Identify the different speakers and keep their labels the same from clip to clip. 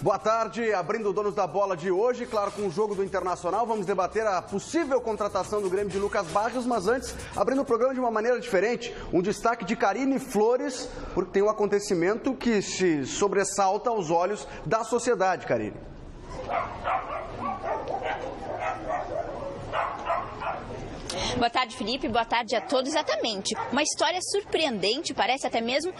Speaker 1: Boa tarde, abrindo o Donos da Bola de hoje, claro, com o jogo do Internacional, vamos debater a possível contratação do Grêmio de Lucas Barrios, mas antes, abrindo o programa de uma maneira diferente, um destaque de Karine Flores, porque tem um acontecimento que se sobressalta aos olhos da sociedade, Karine.
Speaker 2: Boa tarde, Felipe. Boa tarde a todos. Exatamente. Uma história surpreendente, parece até mesmo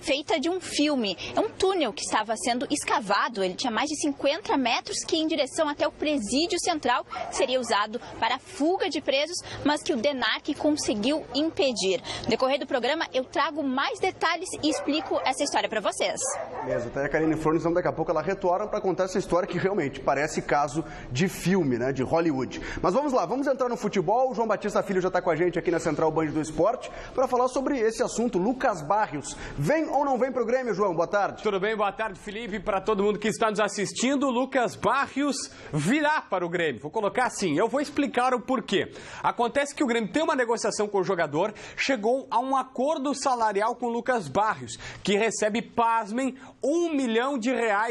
Speaker 2: feita de um filme. É um túnel que estava sendo escavado. Ele tinha mais de 50 metros que em direção até o presídio central seria usado para a fuga de presos, mas que o DENARC conseguiu impedir. No decorrer do programa, eu trago mais detalhes e explico essa história para vocês.
Speaker 1: Beleza, até a Karine Flores, então daqui a pouco ela retorna para contar essa história que realmente parece caso de filme, né, de Hollywood. Mas vamos lá, vamos entrar no futebol. O João Batista Filho já está com a gente aqui na Central Band do Esporte para falar sobre esse assunto. Lucas Barrios, vem ou não vem para o Grêmio, João? Boa tarde.
Speaker 3: Tudo bem, boa tarde, Felipe. Para todo mundo que está nos assistindo, Lucas Barrios virá para o Grêmio. Vou colocar assim, eu vou explicar o porquê. Acontece que o Grêmio tem uma negociação com o jogador, chegou a um acordo salarial com o Lucas Barrios, que recebe, pasmem, R$1 milhão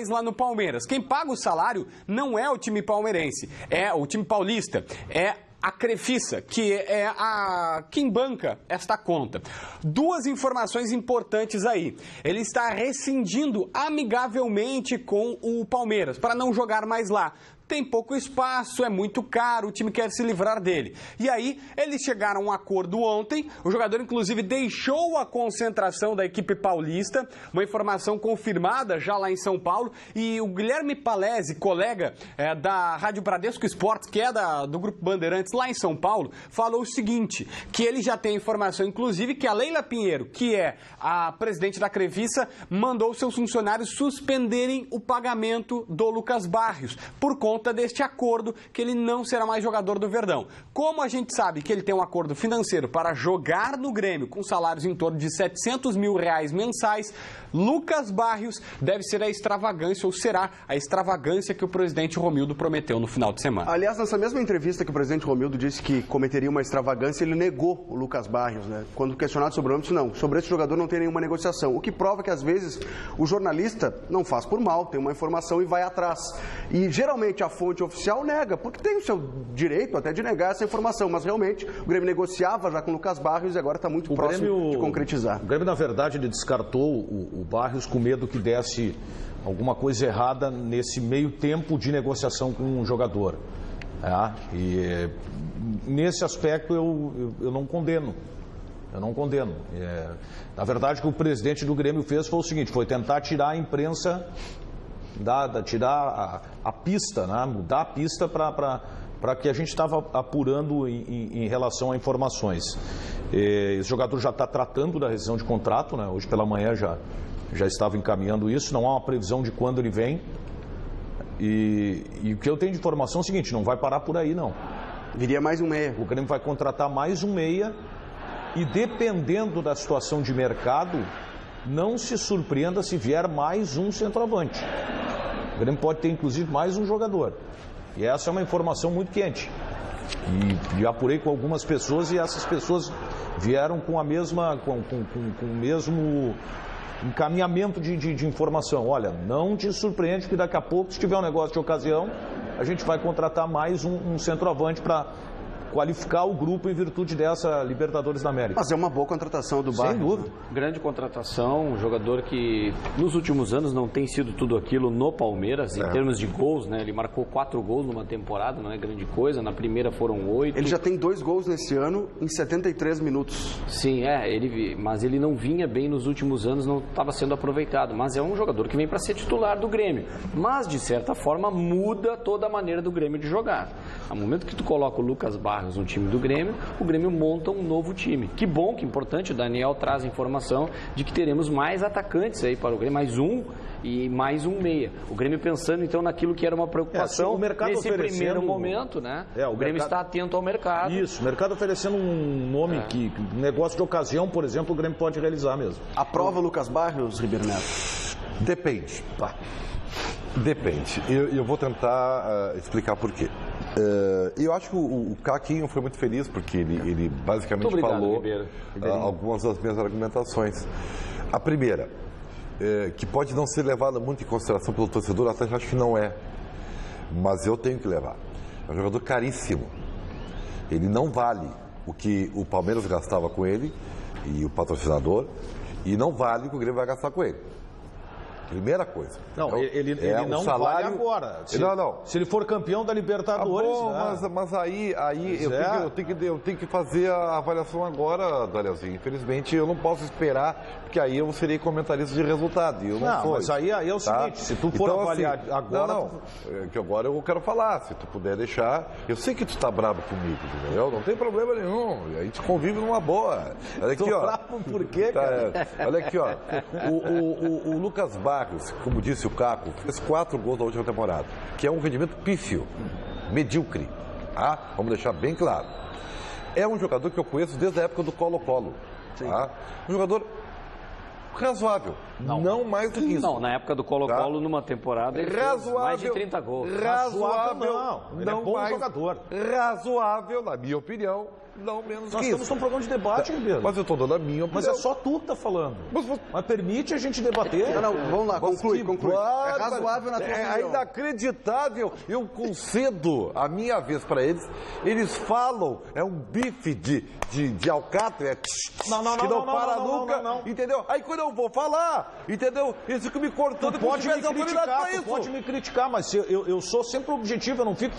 Speaker 3: lá no Palmeiras. Quem paga o salário não é o time palmeirense, é o time paulista, é a Crefisa, que é quem banca esta conta. Duas informações importantes aí. Ele está rescindindo amigavelmente com o Palmeiras, para não jogar mais lá. Tem pouco espaço, é muito caro, o time quer se livrar dele. E aí, eles chegaram a um acordo ontem, o jogador inclusive deixou a concentração da equipe paulista, uma informação confirmada já lá em São Paulo, e o Guilherme Palese, colega da Rádio Bradesco Esportes, que é do Grupo Bandeirantes lá em São Paulo, falou o seguinte, que ele já tem informação inclusive que a Leila Pinheiro, que é a presidente da Crefisa, mandou seus funcionários suspenderem o pagamento do Lucas Barrios, por conta deste acordo que ele não será mais jogador do Verdão. Como a gente sabe que ele tem um acordo financeiro para jogar no Grêmio com salários em torno de R$700 mil mensais, Lucas Barrios deve ser a extravagância, ou será a extravagância que o presidente Romildo prometeu no final de semana.
Speaker 1: Aliás, nessa mesma entrevista que o presidente Romildo disse que cometeria uma extravagância, ele negou o Lucas Barrios, né? Quando questionado sobre o âmbito, não, sobre esse jogador não tem nenhuma negociação, o que prova que às vezes o jornalista não faz por mal, tem uma informação e vai atrás. E geralmente a fonte oficial nega, porque tem o seu direito até de negar essa informação, mas realmente o Grêmio negociava já com o Lucas Barrios e agora está muito próximo de concretizar.
Speaker 4: O Grêmio, na verdade, ele descartou o Barrios com medo que desse alguma coisa errada nesse meio tempo de negociação com o jogador. E nesse aspecto eu não condeno. Eu não condeno. Na verdade, o que o presidente do Grêmio fez foi o seguinte, foi tentar tirar a imprensa, tirar a pista, né? Mudar a pista para que a gente estava apurando em relação a informações. Esse jogador já está tratando da rescisão de contrato, né? Hoje pela manhã já estava encaminhando isso, não há uma previsão de quando ele vem. E o que eu tenho de informação é o seguinte, não vai parar por aí não.
Speaker 1: Viria mais um meia.
Speaker 4: O Grêmio vai contratar mais um meia e dependendo da situação de mercado, não se surpreenda se vier mais um centroavante. O Grêmio pode ter, inclusive, mais um jogador. E essa é uma informação muito quente. E apurei com algumas pessoas e essas pessoas vieram com a mesma, com o mesmo encaminhamento de informação. Olha, não te surpreende que daqui a pouco, se tiver um negócio de ocasião, a gente vai contratar mais um centroavante para qualificar o grupo em virtude dessa Libertadores da América.
Speaker 1: Mas é uma boa contratação do Barrios.
Speaker 4: Sem dúvida.
Speaker 5: Grande contratação, um jogador que nos últimos anos não tem sido tudo aquilo no Palmeiras, em termos de gols, né? Ele marcou 4 gols numa temporada, não é grande coisa, na primeira foram 8.
Speaker 1: Ele já tem 2 gols nesse ano em 73 minutos.
Speaker 5: Sim, mas ele não vinha bem nos últimos anos, não estava sendo aproveitado, mas é um jogador que vem para ser titular do Grêmio, mas de certa forma muda toda a maneira do Grêmio de jogar. No momento que tu coloca o Lucas Barrios no time do Grêmio, o Grêmio monta um novo time. Que bom, que importante, o Daniel traz a informação de que teremos mais atacantes aí para o Grêmio, mais um e mais um meia. O Grêmio pensando então naquilo que era uma preocupação nesse primeiro momento, né? O Grêmio está atento ao mercado.
Speaker 4: Isso, o mercado oferecendo um nome um negócio de ocasião, por exemplo, o Grêmio pode realizar mesmo.
Speaker 1: Aprova Lucas Barrios, Ribeiro Neto?
Speaker 6: Depende. Depende. Eu vou tentar explicar por quê. Eu acho que o Caquinho foi muito feliz, porque ele basicamente falou algumas das minhas argumentações. A primeira, que pode não ser levada muito em consideração pelo torcedor, até acho que não é. Mas eu tenho que levar. É um jogador caríssimo. Ele não vale o que o Palmeiras gastava com ele e o patrocinador, e não vale o que o Grêmio vai gastar com ele. Primeira coisa.
Speaker 4: Não,
Speaker 6: então,
Speaker 4: ele não
Speaker 6: salário...
Speaker 4: vale agora.
Speaker 6: Não.
Speaker 4: Se ele for campeão da Libertadores...
Speaker 6: Mas aí eu tenho que fazer a avaliação agora, Danielzinho. Infelizmente, eu não posso esperar, porque aí eu serei comentarista de resultado. E eu não sou.
Speaker 4: Mas aí é o seguinte, se tu for avaliar agora...
Speaker 6: que agora eu quero falar, se tu puder deixar... Eu sei que tu tá bravo comigo, entendeu? Não tem problema nenhum. A gente convive numa boa. Olha aqui, ó.
Speaker 4: Bravo por quê, cara?
Speaker 6: Olha aqui, ó. O Lucas Barros, como disse o Caco, fez 4 gols na última temporada, que é um rendimento pífio, medíocre. Tá? Vamos deixar bem claro. É um jogador que eu conheço desde a época do Colo-Colo. Tá? Um jogador razoável, não mais do que isso.
Speaker 5: Não, na época do Colo-Colo, numa temporada, ele fez mais de 30 gols.
Speaker 6: Razoável,
Speaker 4: ele é bom jogador.
Speaker 6: Razoável, na minha opinião, não menos que isso.
Speaker 4: Nós estamos num programa de debate, Ribeiro.
Speaker 6: Mas eu estou dando a minha opinião.
Speaker 4: Mas é só tu que tá falando. Mas permite a gente debater.
Speaker 1: Não, vamos lá, conclui. É razoável na tua opinião.
Speaker 6: É inacreditável. Eu concedo a minha vez para eles. Eles falam, é um bife de alcatra, que não para nunca, entendeu? Aí quando eu vou falar, entendeu? Eles ficam me cortando.
Speaker 4: Pode me criticar, mas eu sou sempre objetivo, eu não fico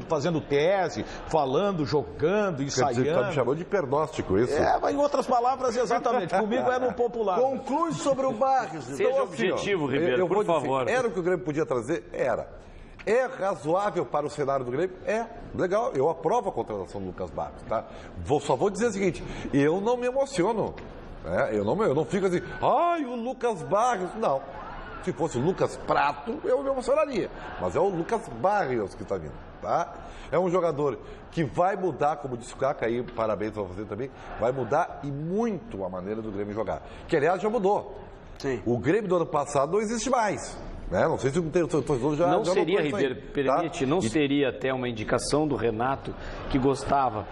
Speaker 4: fazendo tese, falando, jogando, ensaiando.
Speaker 6: Você tá me chamando de pernóstico, isso?
Speaker 4: Mas em outras palavras, exatamente. Comigo é no popular.
Speaker 1: Conclui sobre o Barrios.
Speaker 5: Seja objetivo, Ribeiro, por favor.
Speaker 6: Era o que o Grêmio podia trazer? Era. É razoável para o cenário do Grêmio? É. Legal, eu aprovo a contratação do Lucas Barros, tá? Só vou dizer o seguinte, eu não me emociono. Eu não fico assim, o Lucas Barros. Não. Se fosse o Lucas Prato, eu me emocionaria. Mas é o Lucas Barrios que está vindo, tá? É um jogador que vai mudar, como disse o Caca aí, parabéns para você também, vai mudar e muito a maneira do Grêmio jogar. Que, aliás, já mudou.
Speaker 1: Sim.
Speaker 6: O Grêmio do ano passado não existe mais. Né? Não sei se o torcedor já
Speaker 5: não seria,
Speaker 6: aí,
Speaker 5: Ribeiro, permite,
Speaker 6: tá?
Speaker 5: Não seria até uma indicação do Renato que gostava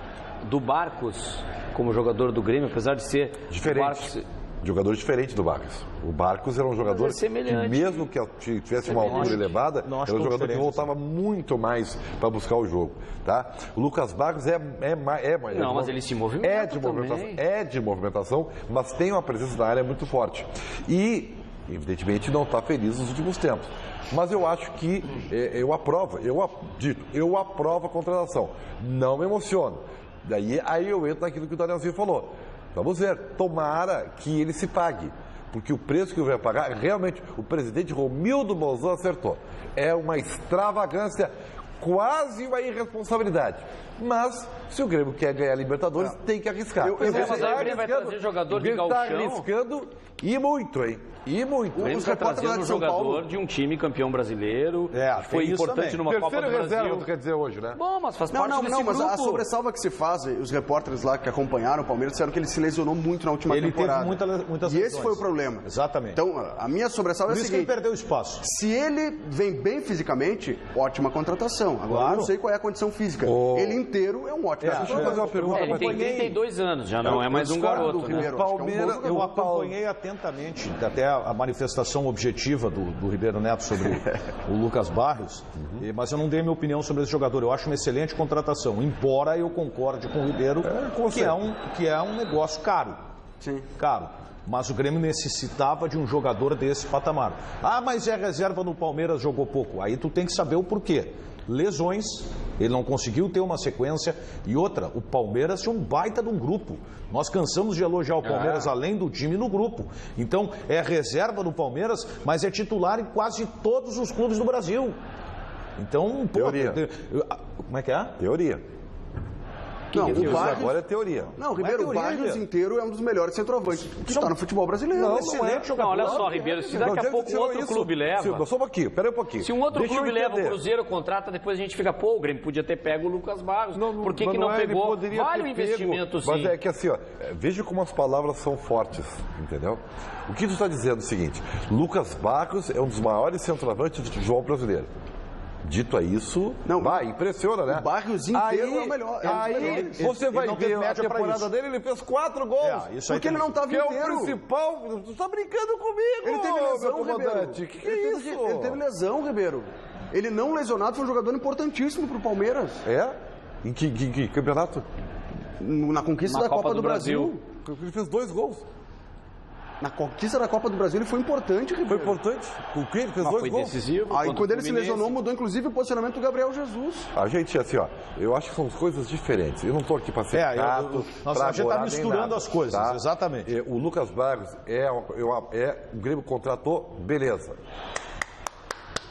Speaker 5: do Barcos como jogador do Grêmio, apesar de ser
Speaker 6: diferente. Jogador diferente do Barcos. O Barcos era um jogador que, mesmo que tivesse uma altura elevada, era um jogador que voltava muito mais para buscar o jogo. Tá? O Lucas Barcos
Speaker 5: mas ele se movimenta
Speaker 6: é de movimentação, mas tem uma presença na área muito forte. E, evidentemente, não está feliz nos últimos tempos. Mas eu acho que eu aprovo a contratação. Não me emociono. Aí eu entro naquilo que o Danielzinho falou. Vamos ver, tomara que ele se pague, porque o preço que ele vai pagar, realmente, o presidente Romildo Bolzan acertou. É uma extravagância, quase uma irresponsabilidade. Mas, se o Grêmio quer ganhar a Libertadores, tem que arriscar.
Speaker 5: Mas o Grêmio vai trazer jogador de gauchão.
Speaker 6: Está arriscando e muito, hein? E muito.
Speaker 5: O Grêmio está trazendo um jogador de um time campeão brasileiro, que foi importante numa Copa do Brasil.
Speaker 6: Terceira reserva, tu quer dizer hoje, né?
Speaker 5: Bom, mas faz parte desse grupo.
Speaker 1: Mas a sobressalva que se faz, os repórteres lá que acompanharam o Palmeiras disseram que ele se lesionou muito na última temporada.
Speaker 4: Ele teve muitas
Speaker 1: lesões. E esse foi o problema.
Speaker 4: Exatamente.
Speaker 1: Então, a minha sobressalva é a seguinte.
Speaker 4: Por isso que ele perdeu espaço.
Speaker 1: Se ele vem bem fisicamente, ótima contratação. Agora, eu não sei qual é a condição física. Ele inteiro é um ótimo.
Speaker 6: Deixa eu fazer uma pergunta.
Speaker 5: Ele tem 32 anos, já não é mais um garoto. Né?
Speaker 4: Eu acompanhei atentamente até a manifestação objetiva do Ribeiro Neto sobre o Lucas Barros, mas eu não dei minha opinião sobre esse jogador. Eu acho uma excelente contratação, embora eu concorde com o Ribeiro que é um negócio caro.
Speaker 1: Sim.
Speaker 4: Caro. Mas o Grêmio necessitava de um jogador desse patamar. Mas é reserva no Palmeiras, jogou pouco. Aí tu tem que saber o porquê. Lesões, ele não conseguiu ter uma sequência. E outra, o Palmeiras tinha um baita de um grupo. Nós cansamos de elogiar o Palmeiras além do time no grupo. Então, é reserva do Palmeiras, mas é titular em quase todos os clubes do Brasil. Então,
Speaker 6: teoria.
Speaker 4: Como é que é?
Speaker 6: Teoria.
Speaker 1: Não, o Barrios...
Speaker 6: agora é teoria.
Speaker 1: Não, Ribeiro, o Barrios inteiro é um dos melhores centroavantes que está no futebol brasileiro.
Speaker 5: Não, olha só, Ribeiro, se daqui a pouco outro clube leva...
Speaker 6: Só um pouquinho, peraí um pouquinho.
Speaker 5: Se um outro clube leva o Cruzeiro, contrata, depois a gente fica, o Grêmio podia ter pego o Lucas Barros. Por que não pegou? Vale o investimento, sim.
Speaker 6: Mas é que assim, veja como as palavras são fortes, entendeu? O que tu está dizendo é o seguinte, Lucas Barros é um dos maiores centroavantes do futebol brasileiro. Dito a isso,
Speaker 1: Não,
Speaker 6: vai, impressiona, né?
Speaker 1: O Barrios inteiro é o melhor.
Speaker 6: Aí você vai ver a temporada dele, ele fez 4 gols.
Speaker 1: Porque ele não estava
Speaker 6: Que é
Speaker 1: inteiro.
Speaker 6: o principal. Tu tá brincando comigo,
Speaker 1: Ele teve lesão,
Speaker 6: meu
Speaker 1: Ribeiro.
Speaker 6: comandante. Que é isso?
Speaker 1: Ele teve lesão, Ribeiro. Ele não lesionado, foi um jogador importantíssimo pro Palmeiras.
Speaker 6: É? Em que campeonato?
Speaker 1: Na conquista da Copa do Brasil.
Speaker 6: Ele fez 2 gols.
Speaker 1: Na conquista da Copa do Brasil ele foi importante, Ribeiro.
Speaker 6: Foi importante. O quê? Ele fez 2
Speaker 5: Foi
Speaker 6: gols.
Speaker 5: decisivo.
Speaker 1: Aí
Speaker 5: contra
Speaker 1: quando
Speaker 5: o
Speaker 1: ele se
Speaker 5: Fluminense.
Speaker 1: lesionou, mudou inclusive o posicionamento do Gabriel Jesus.
Speaker 6: A gente, assim, ó, eu acho que são coisas diferentes. Eu não estou aqui para ser chato,
Speaker 4: a gente está misturando as coisas,
Speaker 6: tá?
Speaker 4: exatamente.
Speaker 6: O Lucas Barrios o Grêmio contratou, beleza.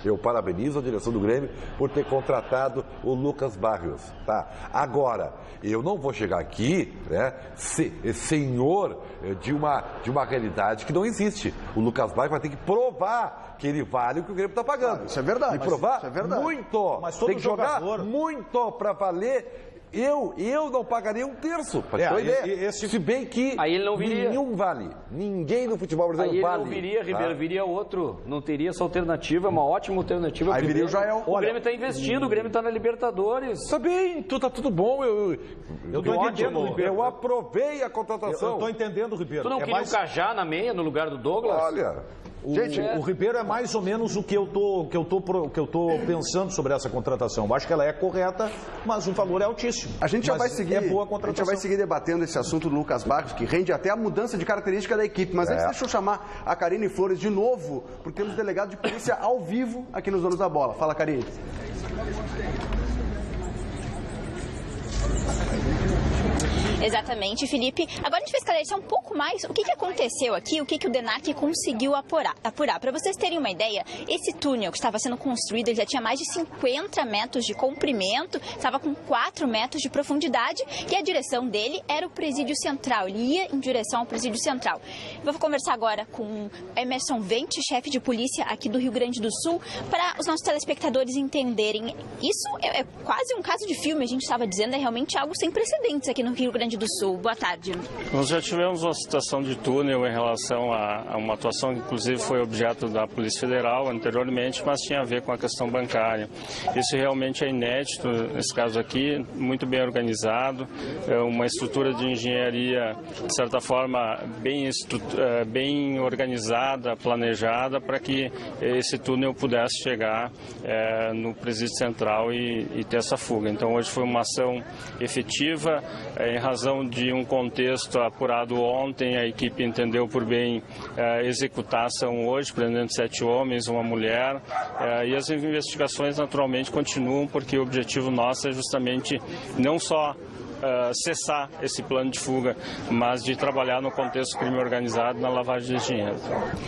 Speaker 6: Eu parabenizo a direção do Grêmio por ter contratado o Lucas Barrios, tá? Agora, eu não vou chegar aqui, né, senhor de uma realidade que não existe. O Lucas Barrios vai ter que provar que ele vale o que o Grêmio está pagando.
Speaker 1: Isso é verdade.
Speaker 6: E provar
Speaker 1: Isso é verdade.
Speaker 6: muito.
Speaker 4: Mas todo
Speaker 6: tem que jogar
Speaker 4: jogador-
Speaker 6: muito para valer. Eu não pagaria 1/3, para ter uma ideia. Se bem que
Speaker 5: Aí ele não viria.
Speaker 6: nenhum vale. Ninguém no futebol
Speaker 5: Aí
Speaker 6: brasileiro
Speaker 5: ele
Speaker 6: vale.
Speaker 5: não viria, Ribeiro,
Speaker 6: tá?
Speaker 5: viria outro. Não teria essa alternativa, é uma ótima alternativa.
Speaker 1: Aí viria o Jael.
Speaker 5: O Grêmio está investindo, o Grêmio está na Libertadores.
Speaker 6: Tá bem, tá tudo bom. Eu
Speaker 4: tô entendendo, Ribeiro.
Speaker 6: Eu aprovei a contratação.
Speaker 4: Eu estou entendendo, Ribeiro.
Speaker 5: Tu não queria o Cajá na meia no lugar do Douglas?
Speaker 6: Olha,
Speaker 4: O Ribeiro é mais ou menos o que eu tô pensando sobre essa contratação. Eu acho que ela é correta, mas o valor é altíssimo.
Speaker 1: A gente já
Speaker 4: Mas
Speaker 1: vai seguir.
Speaker 4: É boa
Speaker 1: A gente
Speaker 4: contratação.
Speaker 1: já vai seguir debatendo esse assunto do Lucas Barrios, que rende até a mudança de característica da equipe. Mas antes, deixa eu chamar a Karine Flores de novo, porque temos delegado de polícia ao vivo aqui nos Donos da Bola. Fala, Karine.
Speaker 2: Exatamente, Felipe. Agora a gente vai esclarecer um pouco mais o que aconteceu aqui, o que o DENARC conseguiu apurar. Para vocês terem uma ideia, esse túnel que estava sendo construído ele já tinha mais de 50 metros de comprimento, estava com 4 metros de profundidade e a direção dele era o Presídio Central. Ele ia em direção ao Presídio Central. Eu vou conversar agora com Emerson Vente, chefe de polícia aqui do Rio Grande do Sul, para os nossos telespectadores entenderem. Isso é quase um caso de filme, a gente estava dizendo, é realmente algo sem precedentes aqui no Rio Grande do Sul. Boa tarde.
Speaker 7: Nós já tivemos uma situação de túnel em relação a uma atuação que inclusive foi objeto da Polícia Federal anteriormente, mas tinha a ver com a questão bancária. Isso realmente é inédito, nesse caso aqui, muito bem organizado, uma estrutura de engenharia, de certa forma, bem organizada, planejada, para que esse túnel pudesse chegar no Presídio Central e ter essa fuga. Então hoje foi uma ação efetiva, em razão de um contexto apurado ontem, a equipe entendeu por bem executar a ação hoje, prendendo 7 homens, uma mulher, e as investigações naturalmente continuam, porque o objetivo nosso é justamente não só cessar esse plano de fuga, mas de trabalhar no contexto do crime organizado na lavagem de dinheiro.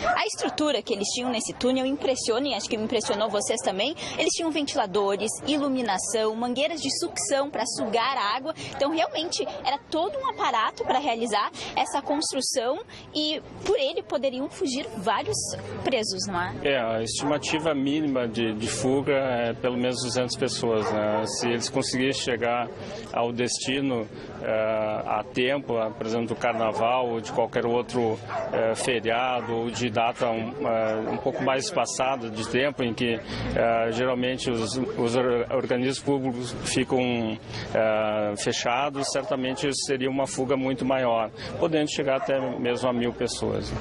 Speaker 2: A estrutura que eles tinham nesse túnel impressiona, e acho que impressionou vocês também. Eles tinham ventiladores, iluminação, mangueiras de sucção para sugar a água. Então, realmente, era todo um aparato para realizar essa construção e, por ele, poderiam fugir vários presos, não é?
Speaker 7: A estimativa mínima de fuga é pelo menos 200 pessoas, né? Se eles conseguissem chegar ao destino a tempo, por exemplo, do Carnaval ou de qualquer outro feriado ou de data um pouco mais espaçada de tempo, em que geralmente os organismos públicos ficam fechados, certamente seria uma fuga muito maior, podendo chegar até mesmo a 1.000 pessoas.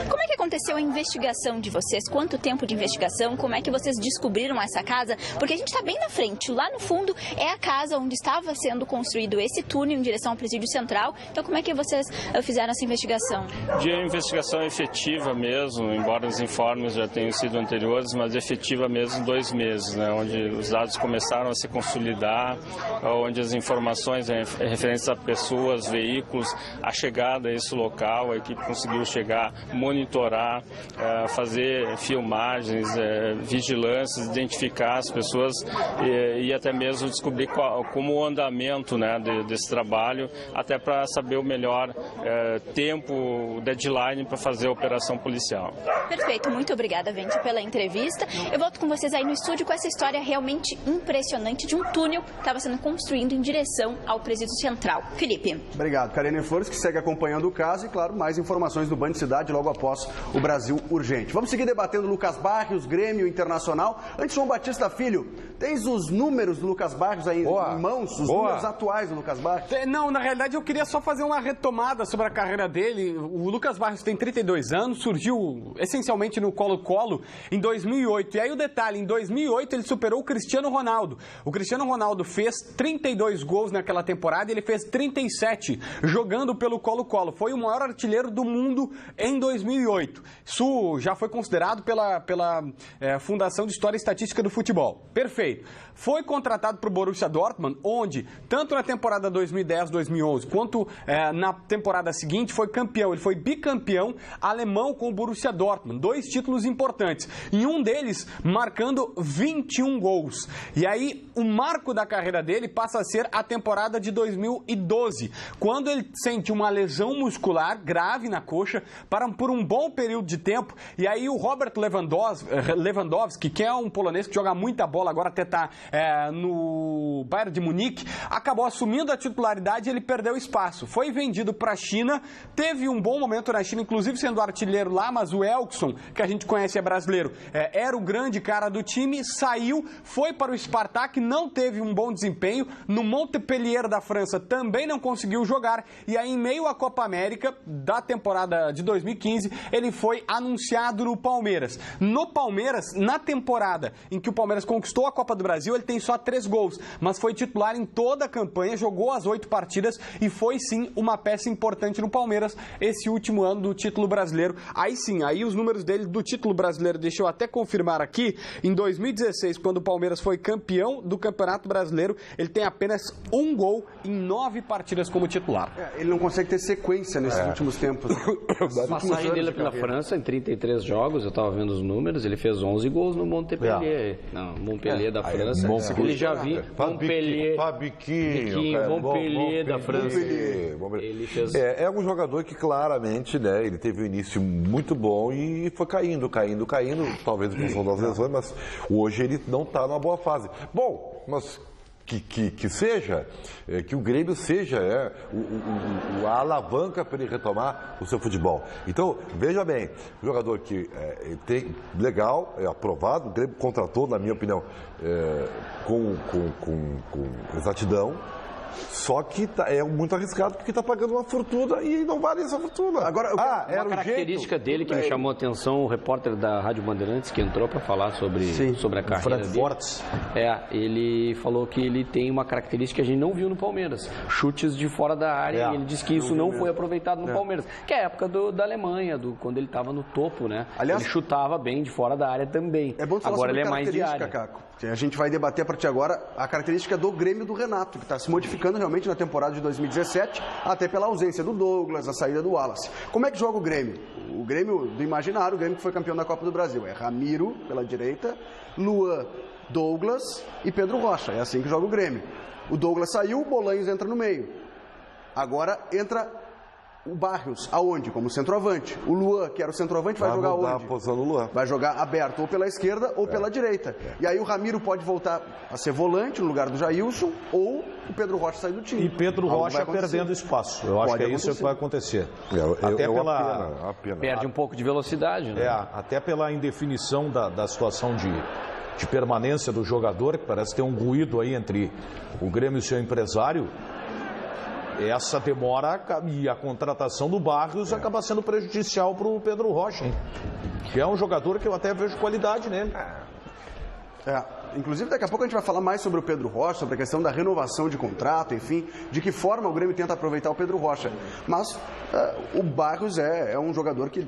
Speaker 2: Como é que aconteceu a investigação de vocês? Quanto tempo de investigação? Como é que vocês descobriram essa casa? Porque a gente está bem na frente. Lá no fundo é a casa onde estava sendo construído esse túnel em direção ao Presídio Central. Então, como é que vocês fizeram essa investigação?
Speaker 7: De investigação efetiva mesmo, embora os informes já tenham sido anteriores, mas efetiva mesmo 2 meses, né? Onde os dados começaram a se consolidar, onde as informações referentes a pessoas, veículos, a chegada a esse local, a equipe conseguiu chegar, monitorar, fazer filmagens, vigilâncias, identificar as pessoas e até mesmo descobrir como o andamento, né, desse trabalho, até para saber o melhor tempo, deadline para fazer a operação policial.
Speaker 2: Perfeito, muito obrigada, Vente, pela entrevista. Eu volto com vocês aí no estúdio com essa história realmente impressionante de um túnel que estava sendo construído em direção ao Presídio Central. Felipe.
Speaker 1: Obrigado. Karine Flores, que segue acompanhando o caso e, claro, mais informações do Band Cidade logo após o Brasil urgente. Vamos seguir debatendo Lucas Barrios, Grêmio, Internacional. Antes, João Batista Filho, tens os números do Lucas Barrios aí em mãos? Os números atuais do Lucas Barrios?
Speaker 3: Não, na realidade eu queria só fazer uma retomada sobre a carreira dele. O Lucas Barrios tem 32 anos, surgiu essencialmente no Colo-Colo em 2008. E aí o detalhe, em 2008 ele superou o Cristiano Ronaldo. O Cristiano Ronaldo fez 32 gols naquela temporada e ele fez 37 jogando pelo Colo-Colo. Foi o maior artilheiro do mundo em 2008. Isso já foi considerado pela Fundação de História e Estatística do Futebol. Perfeito. Foi contratado para o Borussia Dortmund, onde, tanto na temporada 2010-2011, quanto na temporada seguinte, foi campeão. Ele foi bicampeão alemão com o Borussia Dortmund. 2 títulos importantes. Em um deles, marcando 21 gols. E aí, o marco da carreira dele passa a ser a temporada de 2012, quando ele sente uma lesão muscular grave na coxa por um bom período de tempo. E aí, o Robert Lewandowski, que é um polonês que joga muita bola, agora até está no Bayern de Munique, acabou assumindo a titularidade e ele perdeu espaço. Foi vendido para a China, teve um bom momento na China, inclusive sendo artilheiro lá, mas o Elkson, que a gente conhece é brasileiro, era o grande cara do time, saiu, foi para o Spartak, não teve um bom desempenho, no Montpellier da França também não conseguiu jogar, e aí em meio à Copa América da temporada de 2015, ele foi anunciado no Palmeiras. No Palmeiras, na temporada em que o Palmeiras conquistou a Copa do Brasil, ele tem só 3 gols, mas foi titular em toda a campanha, jogou as 8 partidas e foi sim uma peça importante no Palmeiras esse último ano do título brasileiro. Aí sim, aí os números dele do título brasileiro, deixa eu até confirmar aqui, em 2016, quando o Palmeiras foi campeão do Campeonato Brasileiro, ele tem apenas 1 gol em 9 partidas como titular.
Speaker 1: Ele não consegue ter sequência nesses últimos tempos.
Speaker 5: A passagem dele pela França, em 33 jogos, eu estava vendo os números, ele fez 11 gols no Montpellier. Não, Montpellier da França. Ele já vi Montpellier. Montpellier da França. Ele fez...
Speaker 6: É um jogador que claramente, né, ele teve um início muito bom e foi caindo, talvez em função das lesões, mas hoje ele não está numa boa fase. Bom, mas que seja, que o Grêmio seja a alavanca para ele retomar o seu futebol. Então, veja bem, um jogador que tem legal, é aprovado, o Grêmio contratou, na minha opinião, com exatidão. Só que é muito arriscado porque está pagando uma fortuna e não vale essa fortuna.
Speaker 5: Agora, uma característica dele que me chamou a atenção, o repórter da Rádio Bandeirantes que entrou para falar sobre a carreira dele. Ele falou que ele tem uma característica que a gente não viu no Palmeiras. Chutes de fora da área, e ele disse que isso não foi aproveitado no Palmeiras. Que é a época da Alemanha, quando ele estava no topo, né? Aliás, ele chutava bem de fora da área também.
Speaker 1: É bom falar
Speaker 5: agora
Speaker 1: sobre
Speaker 5: ele é mais de área.
Speaker 1: Caco. A gente vai debater a partir de agora a característica do Grêmio do Renato, que está se modificando realmente na temporada de 2017, até pela ausência do Douglas, a saída do Wallace. Como é que joga o Grêmio? O Grêmio do imaginário, o Grêmio que foi campeão da Copa do Brasil. É Ramiro pela direita, Luan, Douglas e Pedro Rocha. É assim que joga o Grêmio. O Douglas saiu, o Bolanhos entra no meio. Agora entra o Barrios, aonde? Como centroavante. O Luan, que era o centroavante, vai jogar onde?
Speaker 6: A posição do Luan.
Speaker 1: Vai jogar aberto ou pela esquerda ou pela direita. E aí o Ramiro pode voltar a ser volante no lugar do Jailson ou o Pedro Rocha sair do time.
Speaker 4: E Pedro Rocha perdendo espaço. Eu acho que é isso que vai acontecer.
Speaker 6: Até pela pena.
Speaker 5: Perde um pouco de velocidade, né?
Speaker 4: Até pela indefinição da situação de permanência do jogador, que parece ter um ruído aí entre o Grêmio e o seu empresário. Essa demora e a contratação do Barrios acaba sendo prejudicial para o Pedro Rocha, hein? Que é um jogador que eu até vejo qualidade nele.
Speaker 1: Inclusive, daqui a pouco a gente vai falar mais sobre o Pedro Rocha, sobre a questão da renovação de contrato, enfim, de que forma o Grêmio tenta aproveitar o Pedro Rocha. Mas o Barrios é um jogador que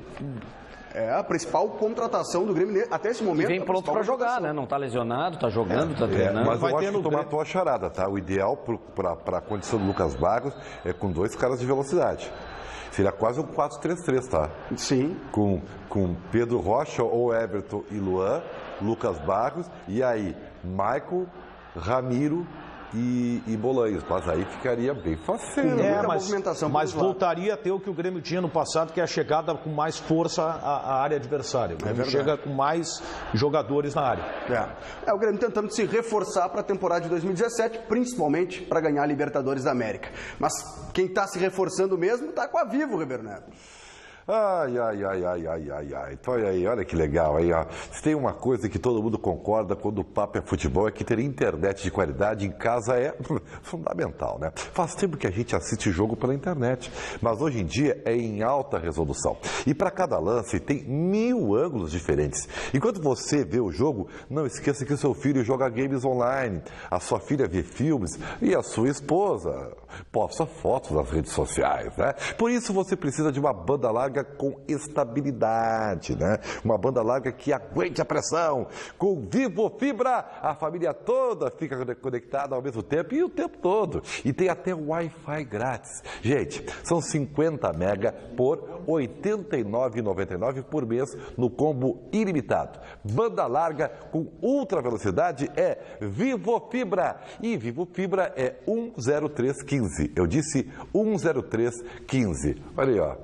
Speaker 1: é a principal contratação do Grêmio até esse momento.
Speaker 5: E vem pronto para jogar, né? Não está lesionado, está jogando, está treinando.
Speaker 6: Mas eu acho que tomar a tua charada, tá? O ideal para a condição do Lucas Barrios é com 2 caras de velocidade. Seria quase um 4-3-3, tá?
Speaker 1: Sim.
Speaker 6: Com Pedro Rocha ou Everton e Luan, Lucas Barrios, e aí Michael, Ramiro e Bolanhos, mas aí ficaria bem fácil.
Speaker 4: Mas voltaria a ter o que o Grêmio tinha no passado, que é a chegada com mais força à área adversária. O Grêmio chega com mais jogadores na área.
Speaker 1: O Grêmio tentando se reforçar para a temporada de 2017, principalmente para ganhar a Libertadores da América. Mas quem está se reforçando mesmo está com a Vivo, Ribeiro Neto.
Speaker 6: Ai. Olha aí, olha que legal aí, ó. Se tem uma coisa que todo mundo concorda quando o papo é futebol, é que ter internet de qualidade em casa é fundamental, né? Faz tempo que a gente assiste jogo pela internet, mas hoje em dia é em alta resolução. E para cada lance tem 1000 ângulos diferentes. Enquanto você vê o jogo, não esqueça que o seu filho joga games online, a sua filha vê filmes e a sua esposa posta fotos nas redes sociais, né? Por isso você precisa de uma banda larga com estabilidade, né? Uma banda larga que aguente a pressão. Com Vivo Fibra, a família toda fica conectada ao mesmo tempo e o tempo todo. E tem até Wi-Fi grátis. Gente, são 50 mega por R$ 89,99 por mês no combo ilimitado. Banda larga com ultra velocidade é Vivo Fibra. E Vivo Fibra é 10315. Eu disse 10315. Olha aí, ó.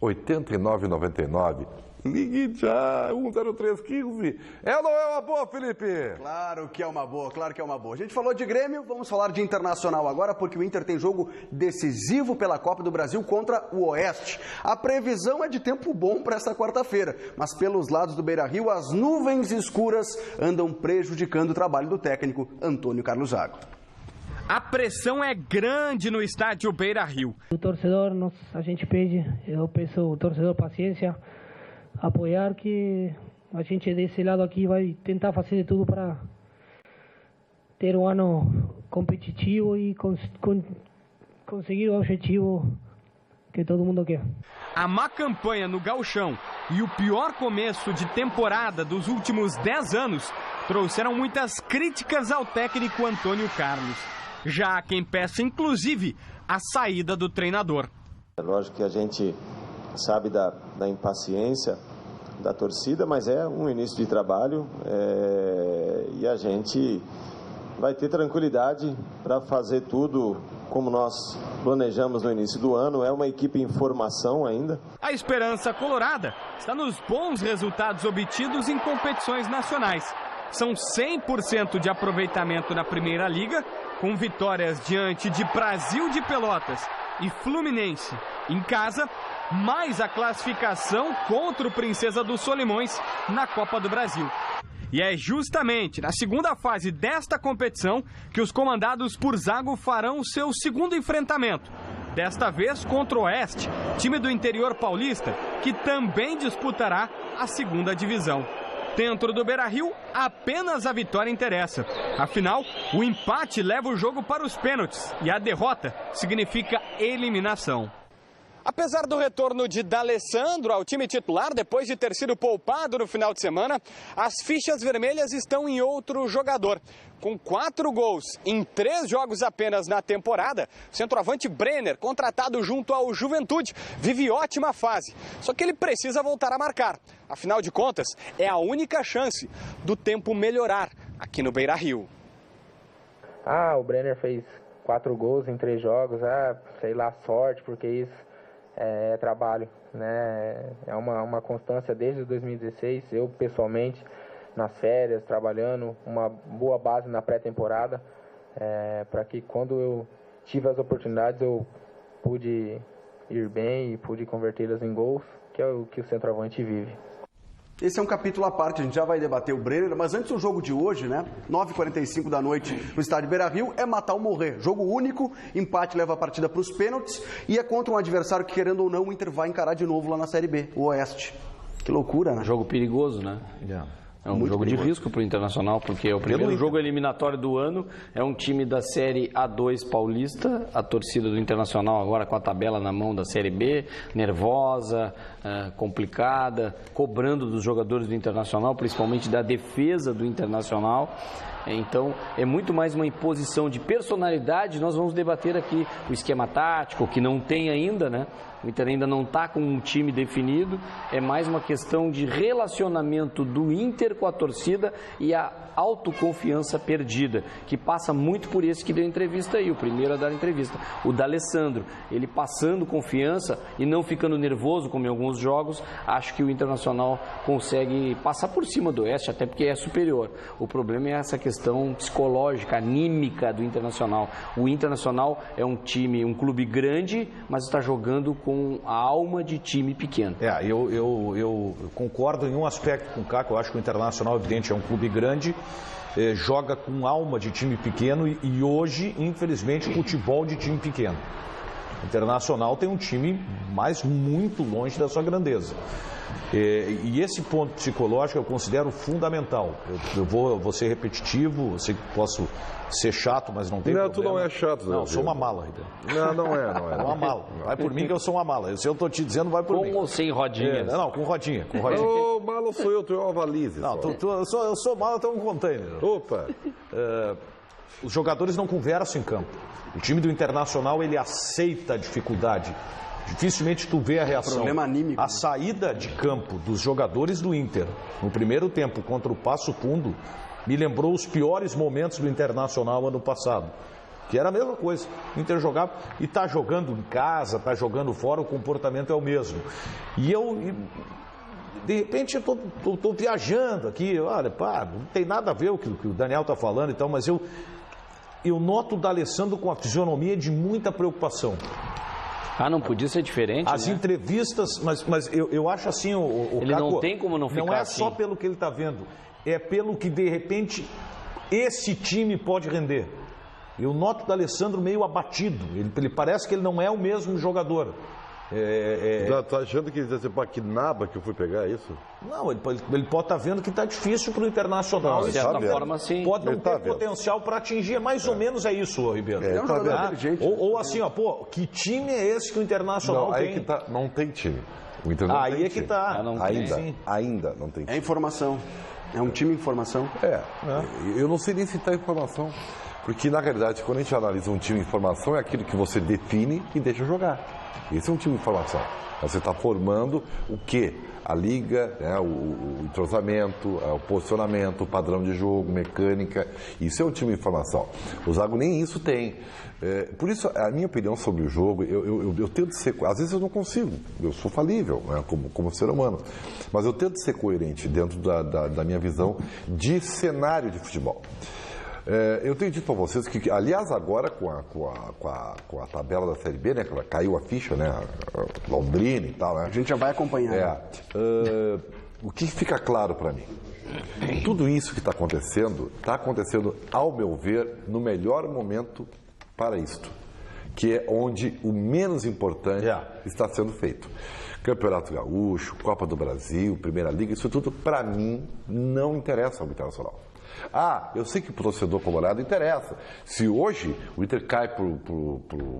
Speaker 6: R$ 89,99. Ligue já, 10315. É ou não é uma boa, Felipe?
Speaker 1: Claro que é uma boa, claro que é uma boa. A gente falou de Grêmio, vamos falar de Internacional agora, porque o Inter tem jogo decisivo pela Copa do Brasil contra o Oeste. A previsão é de tempo bom para esta quarta-feira, mas pelos lados do Beira-Rio, as nuvens escuras andam prejudicando o trabalho do técnico Antônio Carlos Zago.
Speaker 3: A pressão é grande no estádio Beira-Rio.
Speaker 8: O torcedor, a gente pede, eu peço ao torcedor paciência, apoiar que a gente desse lado aqui vai tentar fazer de tudo para ter um ano competitivo e conseguir o objetivo que todo mundo quer.
Speaker 3: A má campanha no Gauchão e o pior começo de temporada dos últimos 10 anos trouxeram muitas críticas ao técnico Antônio Carlos. Já há quem peça, inclusive, a saída do treinador.
Speaker 9: É lógico que a gente sabe da impaciência da torcida, mas é um início de trabalho e a gente vai ter tranquilidade para fazer tudo como nós planejamos no início do ano. É uma equipe em formação ainda.
Speaker 3: A esperança colorada está nos bons resultados obtidos em competições nacionais. São 100% de aproveitamento na Primeira Liga, com vitórias diante de Brasil de Pelotas e Fluminense em casa, mais a classificação contra o Princesa dos Solimões na Copa do Brasil. E é justamente na segunda fase desta competição que os comandados por Zago farão o seu segundo enfrentamento. Desta vez contra o Oeste, time do interior paulista, que também disputará a segunda divisão. Dentro do Beira-Rio, apenas a vitória interessa. Afinal, o empate leva o jogo para os pênaltis e a derrota significa eliminação. Apesar do retorno de D'Alessandro ao time titular, depois de ter sido poupado no final de semana, as fichas vermelhas estão em outro jogador. Com 4 gols em 3 jogos apenas na temporada, o centroavante Brenner, contratado junto ao Juventude, vive ótima fase. Só que ele precisa voltar a marcar. Afinal de contas, é a única chance do tempo melhorar aqui no Beira-Rio.
Speaker 10: O Brenner fez 4 gols em 3 jogos, sei lá, sorte, porque isso é trabalho, né? É uma constância desde 2016, eu pessoalmente, nas férias, trabalhando, uma boa base na pré-temporada, para que quando eu tive as oportunidades eu pude ir bem e pude convertê-las em gols, que é o que o centroavante vive.
Speaker 1: Esse é um capítulo à parte, a gente já vai debater o Brenner, mas antes do jogo de hoje, né, 9h45 da noite no estádio Beira-Rio, é matar ou morrer. Jogo único, empate leva a partida para os pênaltis e é contra um adversário que, querendo ou não, o Inter vai encarar de novo lá na Série B, o Oeste. Que loucura, né?
Speaker 5: Jogo perigoso, né? É um muito jogo perigoso. De risco para o Internacional, porque é o primeiro jogo eliminatório do ano, é um time da Série A2 paulista, a torcida do Internacional agora com a tabela na mão da Série B, nervosa, complicada, cobrando dos jogadores do Internacional, principalmente da defesa do Internacional. Então, é muito mais uma imposição de personalidade. Nós vamos debater aqui o esquema tático, que não tem ainda, né? O Inter ainda não está com um time definido. É mais uma questão de relacionamento do Inter com a torcida e a autoconfiança perdida, que passa muito por esse que deu entrevista aí, o primeiro a dar entrevista, o D'Alessandro. Ele passando confiança e não ficando nervoso, como em alguns jogos, acho que o Internacional consegue passar por cima do Oeste, até porque é superior. O problema é essa questão questão psicológica, anímica do Internacional. O Internacional é um time, um clube grande, mas está jogando com a alma de time pequeno.
Speaker 4: Eu concordo em um aspecto com o Caco. Eu acho que o Internacional, evidente, é um clube grande, joga com alma de time pequeno e hoje, infelizmente, futebol de time pequeno. O Internacional tem um time, mas muito longe da sua grandeza. E esse ponto psicológico eu considero fundamental. Eu vou ser repetitivo, eu sei que posso ser chato, mas não tem problema.
Speaker 6: Tu não é chato.
Speaker 4: Não, eu sou uma mala, Ribeiro.
Speaker 6: Não é.
Speaker 4: É uma mala. Vai por mim que eu sou uma mala. Se eu estou te dizendo, vai por mim.
Speaker 5: Com ou sem rodinhas?
Speaker 4: Não, com rodinha.
Speaker 6: Ô, mala sou eu, tu é uma valise.
Speaker 4: Não, eu sou mala, tu é um container.
Speaker 6: Opa!
Speaker 4: Os jogadores não conversam em campo. O time do Internacional, ele aceita a dificuldade. Dificilmente tu vê a reação.
Speaker 1: Problema anímico.
Speaker 4: A saída de campo dos jogadores do Inter, no primeiro tempo contra o Passo Fundo, me lembrou os piores momentos do Internacional ano passado. Que era a mesma coisa. O Inter jogava e está jogando em casa, está jogando fora, o comportamento é o mesmo. De repente eu estou viajando aqui, olha, não tem nada a ver com o que o Daniel está falando e tal, mas eu noto o D'Alessandro com a fisionomia de muita preocupação.
Speaker 5: Não podia ser diferente,
Speaker 4: As entrevistas, mas eu acho assim,
Speaker 5: ele
Speaker 4: Caco,
Speaker 5: não tem como não ficar
Speaker 4: não é
Speaker 5: assim.
Speaker 4: Só pelo que ele está vendo, é pelo que de repente esse time pode render. Eu noto o D'Alessandro meio abatido, ele parece que ele não é o mesmo jogador.
Speaker 6: Tá achando que esse Paquinaba que eu fui pegar, é isso?
Speaker 4: Não, ele pode estar vendo que está difícil para o Internacional.
Speaker 5: De certa forma, sim.
Speaker 4: Pode não ter potencial para atingir, mais ou menos é isso, Ribeiro.
Speaker 1: É um jogador inteligente.
Speaker 4: Ou assim, que time é esse que o Internacional tem?
Speaker 6: Aí que tá, não tem time. O Inter não
Speaker 4: aí
Speaker 6: tem
Speaker 4: é que tá.
Speaker 6: Ainda não tem time.
Speaker 1: É informação. É um time em formação.
Speaker 6: Eu não sei nem citar informação. Porque, na realidade, quando a gente analisa um time em formação, é aquilo que você define e deixa jogar. Esse é um time de formação. Você está formando o quê? A liga, o entrosamento, o posicionamento, o padrão de jogo, mecânica. Isso é um time de formação. O Zago nem isso tem. Por isso, a minha opinião sobre o jogo, eu tento ser... Às vezes eu não consigo, eu sou falível, como ser humano. Mas eu tento ser coerente dentro da minha visão de cenário de futebol. Eu tenho dito para vocês que, aliás, agora com a tabela da Série B, né, que caiu a ficha, né, Londrina e tal, né?
Speaker 1: A gente já vai acompanhar.
Speaker 6: O que fica claro para mim? Tudo isso que está acontecendo, ao meu ver, no melhor momento para isto, que é onde o menos importante está sendo feito. Campeonato Gaúcho, Copa do Brasil, Primeira Liga, isso tudo, para mim, não interessa ao Internacional. Eu sei que para o torcedor colorado interessa. Se hoje o Inter cai pro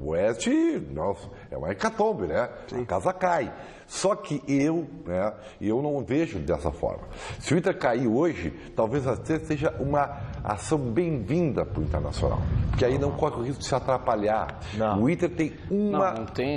Speaker 6: Oeste, nossa, é uma hecatombe, né? A casa cai. Só que eu não vejo dessa forma. Se o Inter cair hoje, talvez até seja uma ação bem-vinda para o Internacional. Porque aí não corre o risco de se atrapalhar. Não. O Inter tem uma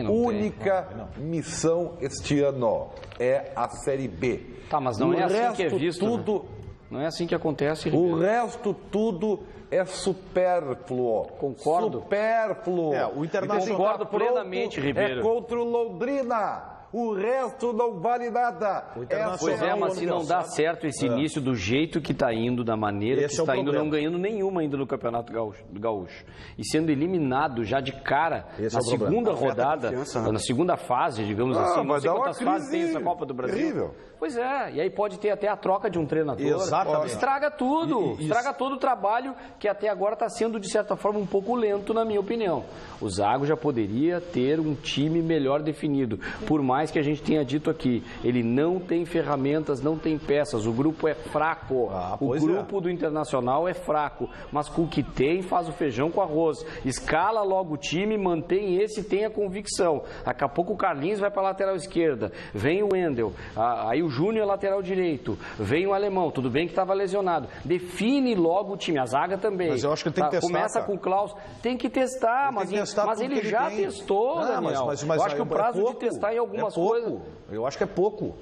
Speaker 6: única missão este ano. É a Série B.
Speaker 5: Mas não é assim que é visto, tudo... Não é assim que acontece.
Speaker 6: O resto tudo é supérfluo.
Speaker 5: Concordo.
Speaker 6: Supérfluo.
Speaker 4: O Internacional
Speaker 5: concordo plenamente, Ribeiro.
Speaker 6: É contra o Londrina. O resto não vale nada.
Speaker 5: Pois mas se não dá certo esse início do jeito que está indo, da maneira que está indo, não ganhando nenhuma ainda no Campeonato Gaúcho. E sendo eliminado já de cara na segunda rodada, na segunda fase, digamos assim. Não sei quantas fases tem essa Copa do Brasil.
Speaker 6: Terrível.
Speaker 5: Pois e aí pode ter até a troca de um treinador.
Speaker 4: Exatamente.
Speaker 5: Estraga tudo. Estraga todo o trabalho que até agora está sendo, de certa forma, um pouco lento, na minha opinião. O Zago já poderia ter um time melhor definido. Por mais que a gente tenha dito aqui, ele não tem ferramentas, não tem peças. O grupo é fraco. O grupo do Internacional é fraco. Mas com o que tem, faz o feijão com arroz. Escala logo o time, mantém esse e tem a convicção. Daqui a pouco o Carlinhos vai para a lateral esquerda. Vem o Wendel. Aí o Júnior lateral direito, vem o alemão, tudo bem que estava lesionado. Define logo o time, a zaga também.
Speaker 4: Mas eu acho que tem que testar.
Speaker 5: Começa com o Klaus, tem que testar, mas ele já testou, Daniel. Eu acho que o prazo de testar em algumas coisas...
Speaker 4: Eu acho que é pouco.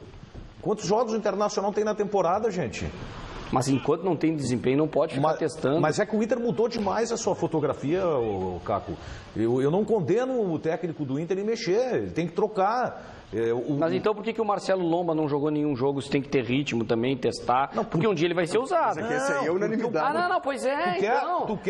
Speaker 4: Quantos jogos o Internacional tem na temporada, gente?
Speaker 5: Mas enquanto não tem desempenho, não pode ficar testando.
Speaker 4: Mas é que o Inter mudou demais a sua fotografia, Caco. Eu não condeno o técnico do Inter em mexer, ele tem que trocar.
Speaker 5: Mas então por que o Marcelo Lomba não jogou nenhum jogo? Você tem que ter ritmo também, testar, porque um dia ele vai ser usado.
Speaker 1: Mas é que esse aí é unanimidade.
Speaker 5: Pois é,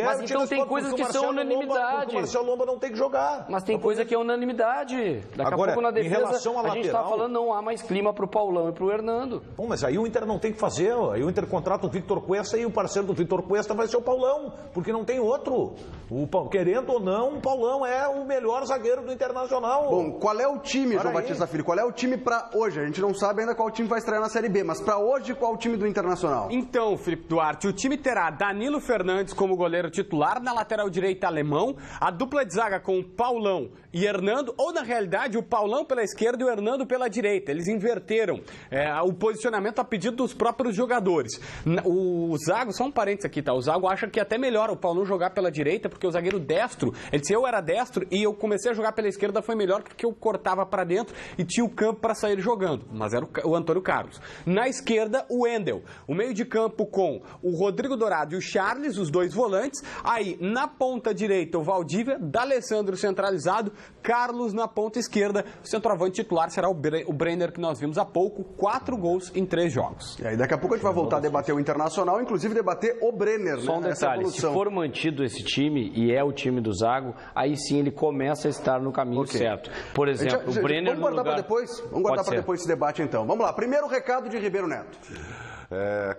Speaker 5: mas então tem coisas que são unanimidade.
Speaker 4: O Marcelo Lomba não tem que jogar.
Speaker 5: Mas tem coisa que é unanimidade. Daqui a pouco na defesa, a gente está falando não há mais clima pro Paulão e pro Hernando.
Speaker 4: Bom, mas aí o Inter não tem que fazer. Aí o Inter contrata o Victor Cuesta e o parceiro do Victor Cuesta vai ser o Paulão, porque não tem outro. Querendo ou não, o Paulão é o melhor zagueiro do Internacional.
Speaker 1: Bom, qual é o time, João Batista Filho? Qual é o time para hoje? A gente não sabe ainda qual time vai estrear na Série B, mas para hoje, qual é o time do Internacional?
Speaker 3: Então, Felipe Duarte, o time terá Danilo Fernandes como goleiro titular, na lateral direita Alemão, a dupla de zaga com Paulão e Hernando, ou na realidade o Paulão pela esquerda e o Hernando pela direita. Eles inverteram o posicionamento a pedido dos próprios jogadores. O Zago, só um parênteses aqui, tá? O Zago acha que é até melhor o Paulão jogar pela direita, porque o zagueiro destro, ele disse, eu era destro e eu comecei a jogar pela esquerda, foi melhor porque eu cortava para dentro e tinha o campo para sair jogando, mas era o Antônio Carlos. Na esquerda, o Wendel. O meio de campo com o Rodrigo Dourado e o Charles, os dois volantes. Aí, na ponta direita, o Valdívia, D'Alessandro centralizado, Carlos na ponta esquerda. O centroavante titular será o Brenner, que nós vimos há pouco, 4 gols em 3 jogos.
Speaker 1: E aí, daqui a pouco a gente vai voltar a debater o Internacional, inclusive debater o Brenner.
Speaker 5: Só um detalhe, se for mantido esse time, e é o time do Zago, aí sim ele começa a estar no caminho certo. Por exemplo, o Brenner
Speaker 1: vamos guardar para depois? Vamos guardar para depois esse debate, então. Vamos lá, primeiro recado de Ribeiro Neto.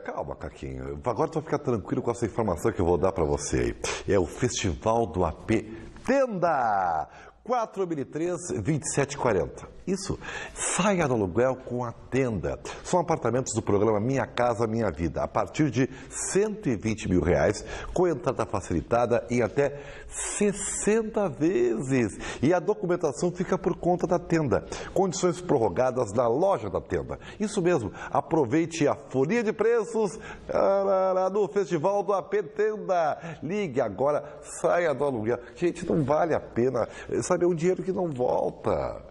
Speaker 6: Calma, Caquinho. Agora tu vai ficar tranquilo com essa informação que eu vou dar para você aí. É o Festival do AP Tenda. 4.003-2740. Isso. Saia do aluguel com a Tenda. São apartamentos do programa Minha Casa Minha Vida. A partir de R$120 mil, com entrada facilitada em até 60 vezes. E a documentação fica por conta da Tenda. Condições prorrogadas na loja da Tenda. Isso mesmo. Aproveite a folia de preços no Festival do AP Tenda. Ligue agora, saia do aluguel. Gente, não vale a pena. Sabe, é um dinheiro que não volta.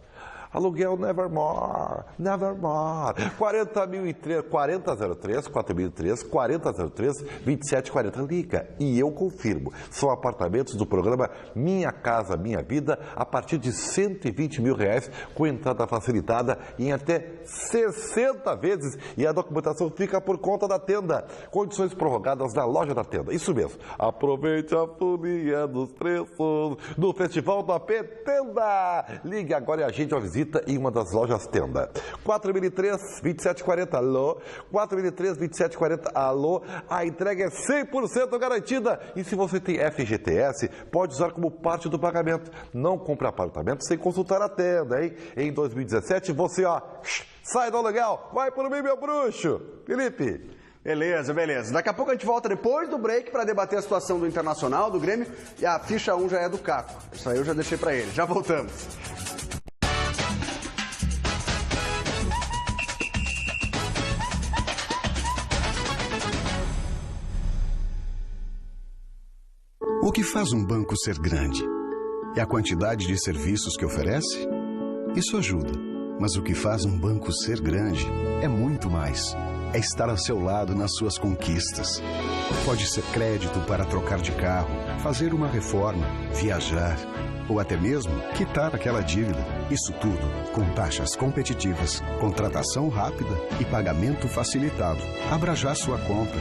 Speaker 6: Aluguel Nevermore, Nevermore. 4003-4003-2740. Liga e eu confirmo. São apartamentos do programa Minha Casa Minha Vida a partir de R$120 mil, com entrada facilitada em até 60 vezes. E a documentação fica por conta da Tenda. Condições prorrogadas na loja da Tenda. Isso mesmo. Aproveite a folia dos preços do Festival do AP Tenda. Ligue agora e agende uma visita em uma das lojas Tenda. 4.003-2740, alô. 4.003-2740, alô. A entrega é 100% garantida. E se você tem FGTS, pode usar como parte do pagamento. Não compre apartamento sem consultar a Tenda, hein? Em 2017, você, sai do aluguel. Vai por mim, meu bruxo. Felipe.
Speaker 1: Beleza. Daqui a pouco a gente volta depois do break para debater a situação do Internacional, do Grêmio. E a ficha 1 já é do Caco. Isso aí eu já deixei para ele. Já voltamos.
Speaker 11: O que faz um banco ser grande? É a quantidade de serviços que oferece? Isso ajuda. Mas o que faz um banco ser grande é muito mais. É estar ao seu lado nas suas conquistas. Pode ser crédito para trocar de carro, fazer uma reforma, viajar ou até mesmo quitar aquela dívida. Isso tudo com taxas competitivas, contratação rápida e pagamento facilitado. Abra já sua conta.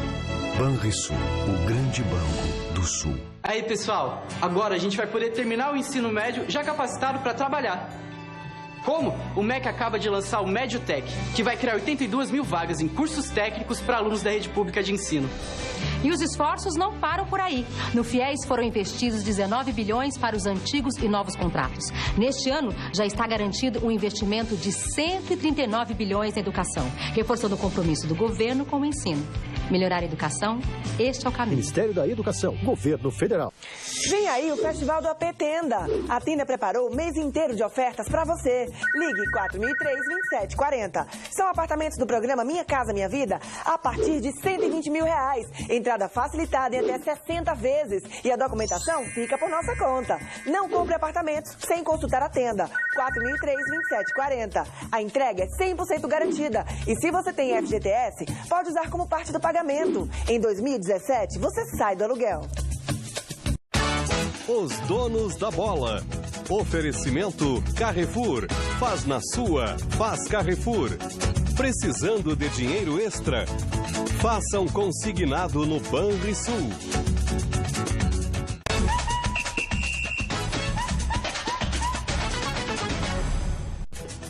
Speaker 11: Banrisul, o grande banco do Sul.
Speaker 12: Aí, pessoal, agora a gente vai poder terminar o ensino médio já capacitado para trabalhar. Como? O MEC acaba de lançar o MédioTech, que vai criar 82 mil vagas em cursos técnicos para alunos da rede pública de ensino.
Speaker 13: E os esforços não param por aí. No FIES foram investidos 19 bilhões para os antigos e novos contratos. Neste ano, já está garantido um investimento de 139 bilhões na educação, reforçando o compromisso do governo com o ensino. Melhorar a educação, este é o caminho.
Speaker 14: Ministério da Educação, Governo Federal.
Speaker 15: Vem aí o Festival do AP Tenda. A Tenda preparou o mês inteiro de ofertas para você. Ligue 4.003-2740. São apartamentos do programa Minha Casa Minha Vida a partir de R$120 mil. Entrada facilitada em até 60 vezes. E a documentação fica por nossa conta. Não compre apartamentos sem consultar a Tenda. 4.003-2740. A entrega é 100% garantida. E se você tem FGTS, pode usar como parte do pagamento. Em 2017, você sai do aluguel.
Speaker 14: Os donos da bola.
Speaker 16: Oferecimento Carrefour. Faz na sua, faz Carrefour. Precisando de dinheiro extra? Faça um consignado no Banrisul.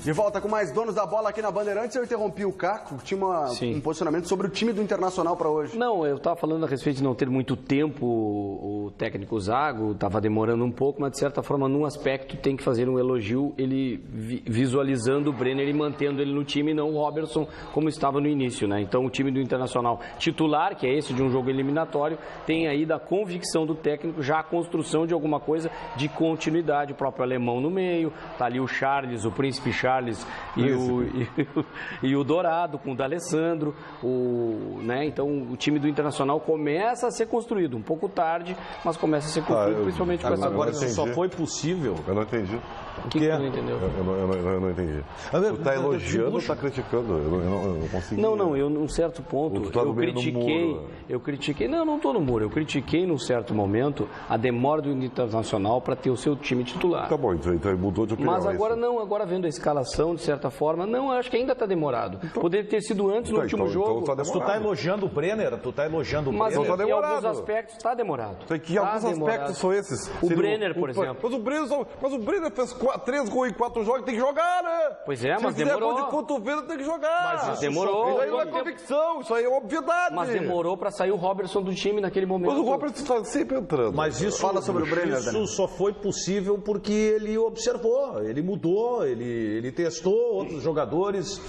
Speaker 1: De volta com mais donos da bola aqui na Bandeirantes. Eu interrompi o Caco, tinha um posicionamento sobre o time do Internacional para hoje.
Speaker 5: Não, eu estava falando a respeito de não ter muito tempo o técnico Zago, estava demorando um pouco, mas de certa forma, num aspecto, tem que fazer um elogio, ele visualizando o Brenner e mantendo ele no time, e não o Robertson como estava no início, né? Então o time do Internacional titular, que é esse de um jogo eliminatório, tem aí da convicção do técnico já a construção de alguma coisa de continuidade, o próprio alemão no meio, tá ali o Charles, o príncipe Charles e o Dourado com o D'Alessandro, né? Então o time do Internacional começa a ser construído, um pouco tarde, mas começa a ser construído, principalmente com essa...
Speaker 4: Agora isso só foi possível...
Speaker 6: Eu não entendi.
Speaker 5: O que você não entendeu?
Speaker 6: Eu não entendi. Tu está elogiando ou está criticando? Eu não consegui...
Speaker 5: Não, eu num certo ponto, eu critiquei, não estou no muro, eu critiquei num certo momento a demora do Internacional para ter o seu time titular.
Speaker 6: Tá bom, então mudou de opinião.
Speaker 5: Mas agora agora vendo a escalação, de certa forma, eu acho que ainda está demorado. Poderia ter sido antes, no último jogo.
Speaker 4: Mas tu está elogiando o Brenner?
Speaker 5: Mas em alguns aspectos está demorado.
Speaker 6: Que alguns aspectos são esses?
Speaker 5: O Brenner, por exemplo.
Speaker 6: Mas o Brenner fez 3 gols em 4 jogos, tem que jogar, né?
Speaker 5: Pois é, mas demorou.
Speaker 6: Se fizer gol de cotovelo, tem que jogar.
Speaker 5: Mas demorou.
Speaker 6: Isso aí não é convicção, isso aí é obviedade.
Speaker 5: Mas demorou para sair o Robertson do time naquele momento.
Speaker 6: Mas o Robertson está sempre entrando.
Speaker 4: Mas isso,
Speaker 1: fala sobre o Brenner,
Speaker 4: isso só foi possível porque ele observou, ele mudou, ele testou outros jogadores.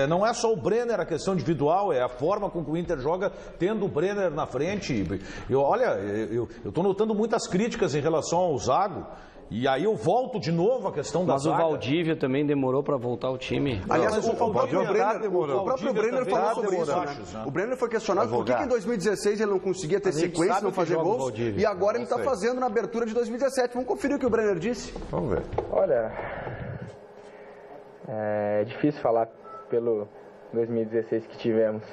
Speaker 4: Não é só o Brenner a questão individual, é a forma com que o Inter joga, tendo o Brenner na frente. Eu estou notando muitas críticas em relação ao Zago. E aí eu volto de novo à questão da zaga.
Speaker 5: Mas o Valdívia também demorou para voltar ao time.
Speaker 1: Aliás, o próprio Brenner falou sobre isso, né? O Brenner foi questionado por que em 2016 ele não conseguia ter sequência, não fazer gols, e agora ele está fazendo na abertura de 2017. Vamos conferir o que o Brenner disse?
Speaker 6: Vamos ver.
Speaker 10: Olha, é difícil falar pelo 2016 que tivemos.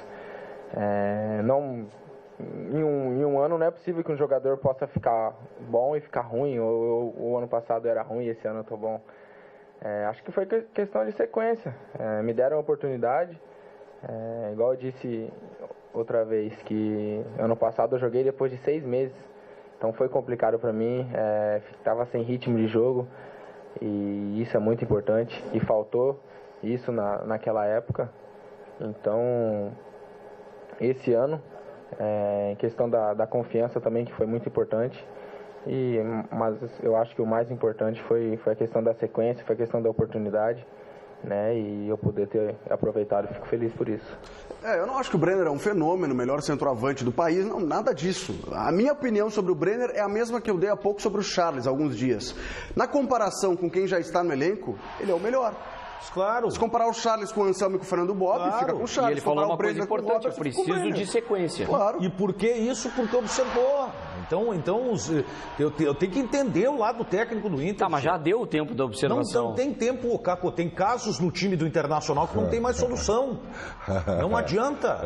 Speaker 10: Em um ano não é possível que um jogador possa ficar bom e ficar ruim, ou o ano passado era ruim e esse ano eu tô bom. Acho que foi questão de sequência. Me deram a oportunidade, igual eu disse outra vez, que ano passado eu joguei depois de 6 meses, então foi complicado para mim, estava sem ritmo de jogo, e isso é muito importante, e faltou isso naquela época. Então, esse ano, em questão da confiança também, que foi muito importante, mas eu acho que o mais importante foi a questão da sequência, foi a questão da oportunidade, né, e eu poder ter aproveitado, fico feliz por isso.
Speaker 1: Eu não acho que o Brenner é um fenômeno, o melhor centroavante do país, não, nada disso. A minha opinião sobre o Brenner é a mesma que eu dei há pouco sobre o Charles, há alguns dias. Na comparação com quem já está no elenco, ele é o melhor.
Speaker 4: Claro.
Speaker 1: Se comparar o Charles com o Anselmo e com o Fernando Bob, fica com o Charles.
Speaker 5: E ele falou uma coisa importante, eu preciso de sequência.
Speaker 1: Claro.
Speaker 4: E por que isso? Porque observou. Então eu tenho que entender o lado técnico do Inter.
Speaker 5: Tá, mas já deu o tempo da observação.
Speaker 4: Não tem tempo, Caco. Tem casos no time do Internacional que não tem mais solução. Não adianta.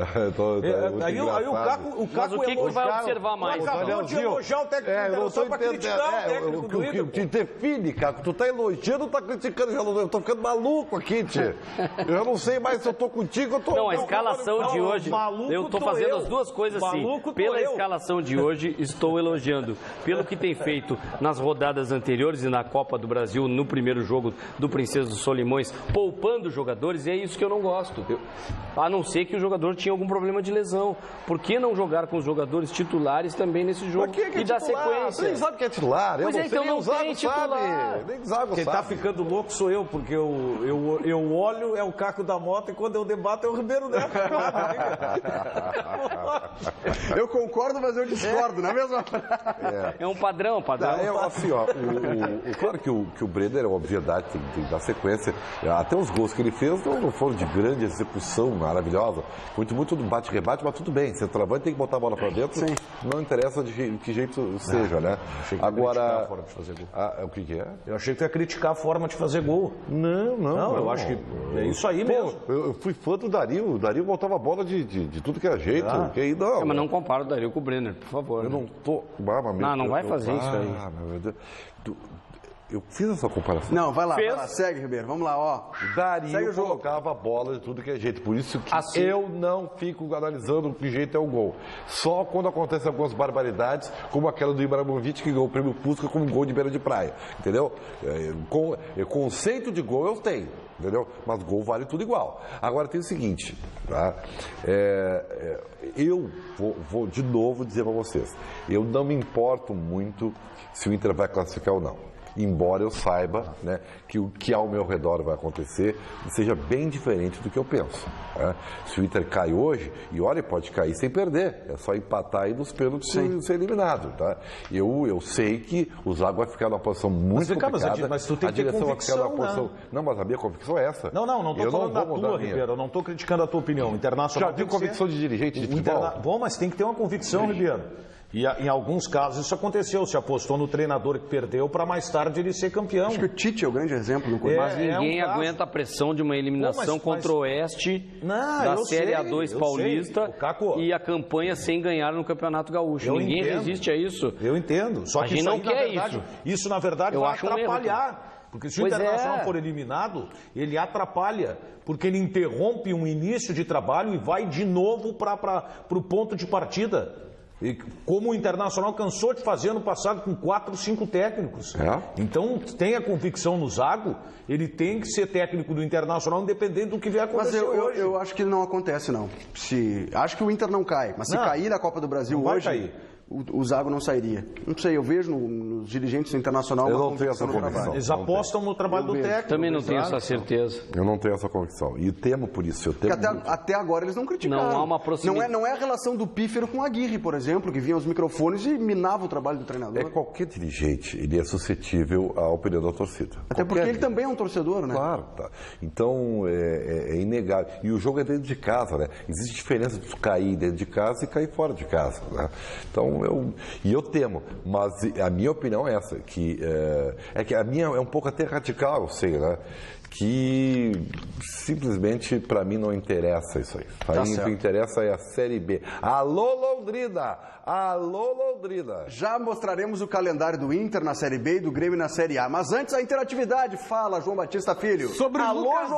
Speaker 4: Aí o Caco
Speaker 5: mas o que tu vai observar mais?
Speaker 4: Acabou de elogiar o técnico do Internacional para criticar o técnico do Inter.
Speaker 6: O que define, Caco, tu tá elogiando ou tá criticando? Eu tô ficando maluco aqui, tio. Eu não sei mais se eu tô contigo ou tô...
Speaker 5: Não, a escalação de hoje... Eu tô fazendo as duas coisas assim. Pela escalação de hoje, estou elogiando. Pelo que tem feito nas rodadas anteriores e na Copa do Brasil, no primeiro jogo do Princesa dos Solimões, poupando jogadores, e é isso que eu não gosto. A não ser que o jogador tinha algum problema de lesão. Por que não jogar com os jogadores titulares também nesse jogo? E dar sequência?
Speaker 6: Você nem sabe que é titular.
Speaker 5: Pois então não tem titular.
Speaker 4: Quem tá ficando louco sou eu, porque eu olho, é o Caco da Mota, e quando eu debato é o Ribeiro Neto.
Speaker 1: Eu concordo, mas eu discordo, não é mesmo?
Speaker 5: É um padrão.
Speaker 6: Assim, claro que o Brenner é uma obviedade, tem que dar sequência. Até os gols que ele fez não foram de grande execução, maravilhosa. Muito do bate-rebate, mas tudo bem. Centroavante tem que botar a bola pra dentro. Sim. Não interessa de que jeito seja, né?
Speaker 4: Agora,
Speaker 6: o que é?
Speaker 4: Eu achei que tu ia criticar a forma de fazer gol. Não, eu acho que é isso aí mesmo.
Speaker 6: Eu fui fã do Dario. O Dario botava a bola de tudo que era jeito.
Speaker 5: Mas não compara o Dario com o Brenner, por favor.
Speaker 6: Eu não tô...
Speaker 5: Não vai fazer isso aí.
Speaker 6: Meu Deus. Eu fiz essa comparação.
Speaker 1: Não, vai lá, segue, Ribeiro, vamos lá, ó.
Speaker 6: Daria, eu colocava a bola de tudo que é jeito, por isso que eu não fico analisando que jeito é o gol. Só quando acontecem algumas barbaridades, como aquela do Ibrahimovic, que ganhou o prêmio Puskas como gol de beira de praia, entendeu? Conceito de gol eu tenho, entendeu? Mas gol vale tudo igual. Agora tem o seguinte, tá? Eu vou de novo dizer para vocês, eu não me importo muito se o Inter vai classificar ou não. Embora eu saiba, né, que o que ao meu redor vai acontecer seja bem diferente do que eu penso. Né? Se o Inter cai hoje, e olha, pode cair sem perder, é só empatar aí nos pênaltis e ser eliminado. Tá? Eu sei que o Zago vai ficar numa posição muito complicada,
Speaker 4: mas tu tem que ter
Speaker 6: direção vai ficar numa posição...
Speaker 4: Né?
Speaker 6: Não, mas a minha convicção é essa.
Speaker 4: Não estou falando da tua, Ribeiro, eu não estou criticando a tua opinião. O Internacional
Speaker 6: já tem convicção de dirigente de futebol?
Speaker 4: Bom, mas tem que ter uma convicção, Ribeiro. E em alguns casos isso aconteceu, se apostou no treinador que perdeu para mais tarde ele ser campeão.
Speaker 1: Acho que o Tite é o grande exemplo do Corinthians.
Speaker 5: Mas ninguém aguenta a pressão de uma eliminação contra o Oeste da Série A2 Paulista e a campanha sem ganhar no Campeonato Gaúcho. Ninguém resiste a isso.
Speaker 4: Eu entendo. Só que
Speaker 5: a gente não quer
Speaker 4: isso, na verdade, vai atrapalhar. Porque se o Internacional for eliminado, ele atrapalha, porque ele interrompe um início de trabalho e vai de novo para o ponto de partida. E como o Internacional cansou de fazer no passado com 4, 5 técnicos. Então, tem a convicção no Zago, ele tem que ser técnico do Internacional, independente do que vier acontecer hoje.
Speaker 1: Eu acho que não acontece, não. Acho que o Inter não cai, mas se cair na Copa do Brasil hoje, o Zago não sairia. Não sei, eu vejo nos dirigentes do Internacional...
Speaker 6: Eu não tenho essa convicção.
Speaker 4: Eles apostam no trabalho do técnico.
Speaker 5: Também não tenho essa certeza.
Speaker 6: Eu não tenho essa convicção. E temo por isso.
Speaker 1: Até agora eles não criticaram.
Speaker 5: Não há uma proximidade.
Speaker 1: Não é a relação do Pífero com a Aguirre, por exemplo, que vinha aos microfones e minava o trabalho do treinador.
Speaker 6: Qualquer dirigente, ele é suscetível à opinião da torcida.
Speaker 1: Até porque ele também é um torcedor, né?
Speaker 6: Claro, tá. Então, é inegável. E o jogo é dentro de casa, né? Existe diferença de cair dentro de casa e cair fora de casa, né? Então, eu temo, mas a minha opinião é essa, que a minha é um pouco até radical, eu sei, né? Que simplesmente para mim não interessa isso aí. O que interessa é a Série B. Alô, Londrina! Alô, Londrina!
Speaker 1: Já mostraremos o calendário do Inter na Série B e do Grêmio na Série A. Mas antes, a interatividade. Fala, João Batista Filho.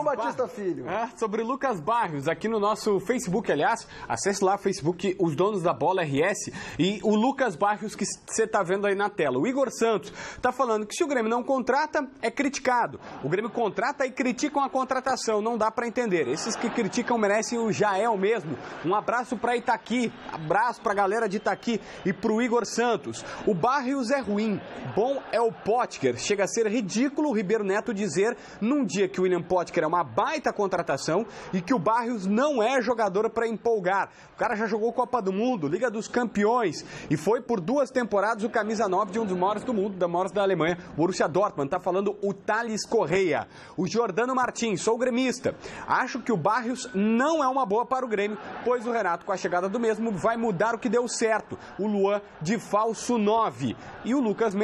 Speaker 1: Batista Filho.
Speaker 3: Sobre Lucas Barrios, aqui no nosso Facebook, aliás, acesse lá o Facebook Os Donos da Bola RS e o Lucas Barrios que você está vendo aí na tela. O Igor Santos está falando que se o Grêmio não contrata, é criticado. O Grêmio contrata e criticam a contratação, não dá para entender. Esses que criticam merecem o Jael mesmo. Um abraço para Itaqui, abraço para a galera de Itaqui e para o Igor Santos. O Barrios é ruim, bom é o Potker. Chega a ser ridículo o Ribeiro Neto dizer num dia que o William Potker é uma baita contratação e que o Barrios não é jogador para empolgar. O cara já jogou Copa do Mundo, Liga dos Campeões e foi por 2 temporadas o camisa 9 de um dos maiores do mundo, da maiores da Alemanha, o Borussia Dortmund. Tá falando o Thales Correia. O Jordano Martins, sou gremista. Acho que o Barrios não é uma boa para o Grêmio, pois o Renato, com a chegada do mesmo, vai mudar o que deu certo. O Luan de falso 9. E o Lucas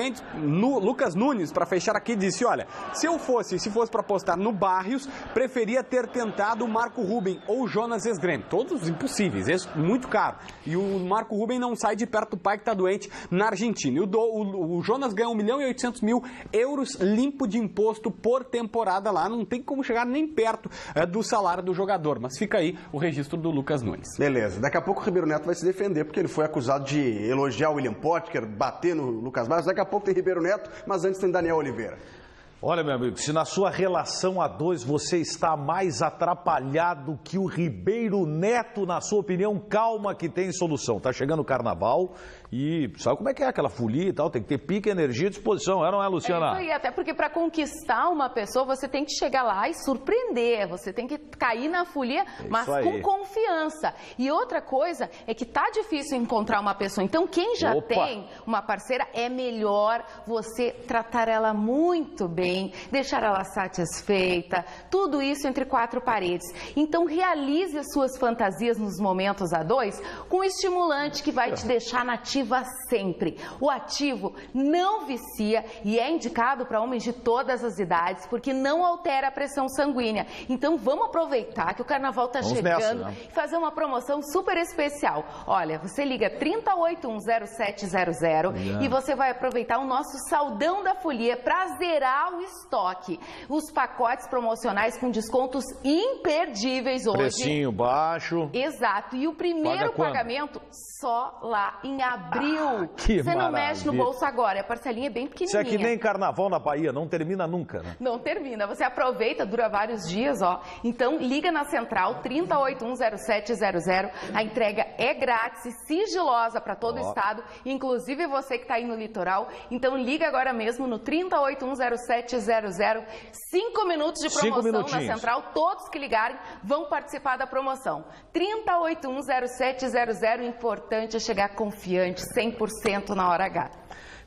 Speaker 3: Nunes, para fechar aqui, disse, olha, se fosse para apostar no Barrios, preferia ter tentado o Marco Ruben ou o Jonas Esgrêmio. Todos impossíveis, muito caro. E o Marco Ruben não sai de perto do pai que está doente na Argentina. E o Jonas ganha 1.800.000 euros limpo de imposto por temporada lá. Não tem como chegar nem perto do salário do jogador. Mas fica aí o registro do Lucas Nunes.
Speaker 1: Beleza. Daqui a pouco o Ribeiro Neto vai se defender, porque ele foi acusado de elogiar o William Potker, bater no Lucas Barrios. Daqui a pouco tem Ribeiro Neto, mas antes tem Daniel Oliveira.
Speaker 4: Olha, meu amigo, se na sua relação a 2 você está mais atrapalhado que o Ribeiro Neto, na sua opinião, calma que tem solução. Tá chegando o carnaval e sabe como é que é aquela folia e tal, tem que ter pique, energia e disposição, não é, Luciana?
Speaker 17: É isso aí, até porque para conquistar uma pessoa você tem que chegar lá e surpreender, você tem que cair na folia, mas com confiança. E outra coisa é que tá difícil encontrar uma pessoa, então quem já tem uma parceira, é melhor você tratar ela muito bem. bem, deixar ela satisfeita, tudo isso entre quatro paredes. Então realize as suas fantasias nos momentos a dois com um estimulante que vai te deixar nativa sempre. O ativo não vicia e é indicado para homens de todas as idades porque não altera a pressão sanguínea. Então vamos aproveitar que o carnaval está chegando e fazer uma promoção super especial. Olha, você liga 30810700 e você vai aproveitar o nosso saldão da folia para zerar o estoque. Os pacotes promocionais com descontos imperdíveis hoje.
Speaker 4: Precinho baixo.
Speaker 17: Exato. E o primeiro pagamento só lá em abril.
Speaker 4: Que
Speaker 17: você não
Speaker 4: maravilha.
Speaker 17: mexe no bolso agora, a parcelinha é bem pequenininha.
Speaker 4: Isso é que nem carnaval na Bahia, não termina nunca, né?
Speaker 17: Não termina, você aproveita, dura vários dias, ó. Então liga na central 30810700. A entrega é grátis e sigilosa para todo o estado, inclusive você que está aí no litoral. Então liga agora mesmo no 30810700. 5 minutos de promoção na central. Todos que ligarem vão participar da promoção. 30810700. Importante é chegar confiante, 100% na hora H.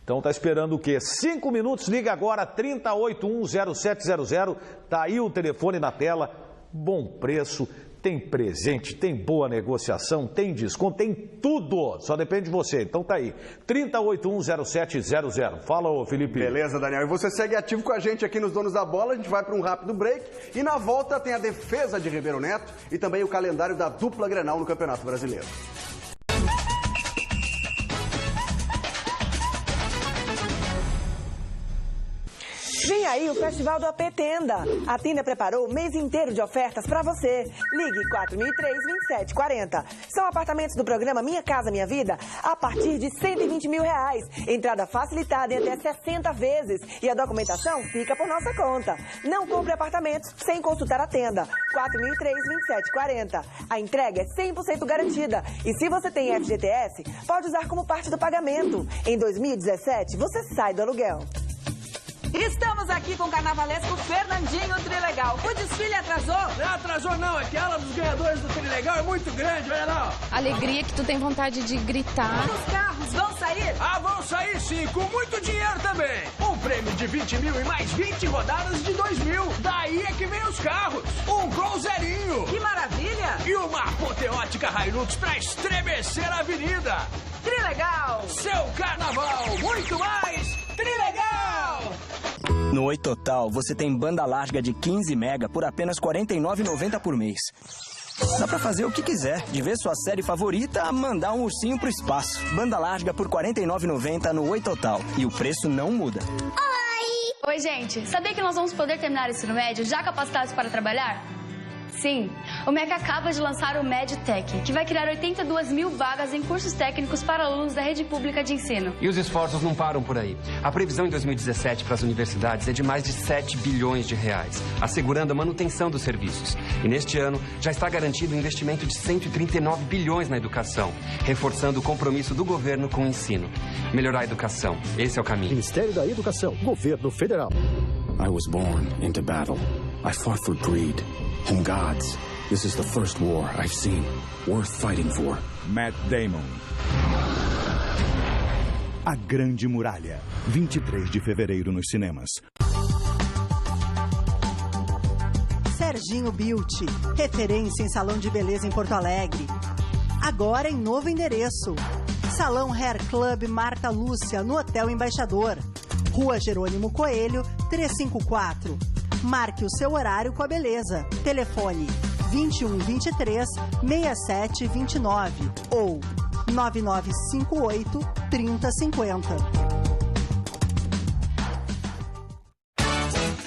Speaker 4: Então tá esperando o quê? 5 minutos, liga agora, 30810700. Tá aí o telefone na tela. Bom preço, tem presente, tem boa negociação, tem desconto, tem tudo. Só depende de você. Então tá aí, 30810700. Fala, ô Felipe.
Speaker 1: Beleza, Daniel. E você segue ativo com a gente aqui nos Donos da Bola. A gente vai para um rápido break. E na volta tem a defesa de Ribeiro Neto e também o calendário da dupla Grenal no Campeonato Brasileiro.
Speaker 15: Vem aí o Festival do AP Tenda. A Tenda preparou o mês inteiro de ofertas para você. Ligue 4003-2740. São apartamentos do programa Minha Casa Minha Vida a partir de R$120 mil. Entrada facilitada em até 60 vezes. E a documentação fica por nossa conta. Não compre apartamentos sem consultar a Tenda. 4003-2740. A entrega é 100% garantida. E se você tem FGTS, pode usar como parte do pagamento. Em 2017, você sai do aluguel.
Speaker 18: Estamos aqui com o carnavalesco Fernandinho Trilegal. O desfile atrasou?
Speaker 19: Não atrasou não, é que ela dos ganhadores do Trilegal é muito grande, olha lá.
Speaker 20: Alegria que tu tem vontade de gritar.
Speaker 18: Os carros vão sair?
Speaker 19: Ah, vão sair sim, com muito dinheiro também. Um prêmio de 20 mil e mais 20 rodadas de 2 mil. Daí é que vem os carros. Um Gol zerinho.
Speaker 18: Que maravilha.
Speaker 19: E uma apoteótica Hilux pra estremecer a avenida.
Speaker 18: Trilegal.
Speaker 19: Seu carnaval, muito mais Trilegal.
Speaker 21: No Oi Total, você tem banda larga de 15 mega por apenas R$ 49,90 por mês. Dá pra fazer o que quiser, de ver sua série favorita a mandar um ursinho pro espaço. Banda larga por R$ 49,90 no Oi Total. E o preço não muda.
Speaker 22: Oi, gente. Sabia que nós vamos poder terminar o ensino médio já capacitados para trabalhar? Sim, o MEC acaba de lançar o MedTech, que vai criar 82 mil vagas em cursos técnicos para alunos da rede pública de ensino.
Speaker 23: E os esforços não param por aí. A previsão em 2017 para as universidades é de mais de 7 bilhões de reais, assegurando a manutenção dos serviços. E neste ano já está garantido um investimento de 139 bilhões na educação, reforçando o compromisso do governo com o ensino. Melhorar a educação, esse é o caminho.
Speaker 14: Ministério da Educação, Governo Federal.
Speaker 24: I was born into battle. I fought for greed and gods. This is the first war I've seen worth fighting for.
Speaker 25: Matt Damon. A Grande Muralha, 23 de fevereiro nos cinemas.
Speaker 26: Serginho Beauty, referência em salão de beleza em Porto Alegre. Agora em novo endereço. Salão Hair Club Marta Lúcia, no Hotel Embaixador. Rua Jerônimo Coelho, 354. Marque o seu horário com a beleza. Telefone 2123 6729 ou 9958 3050.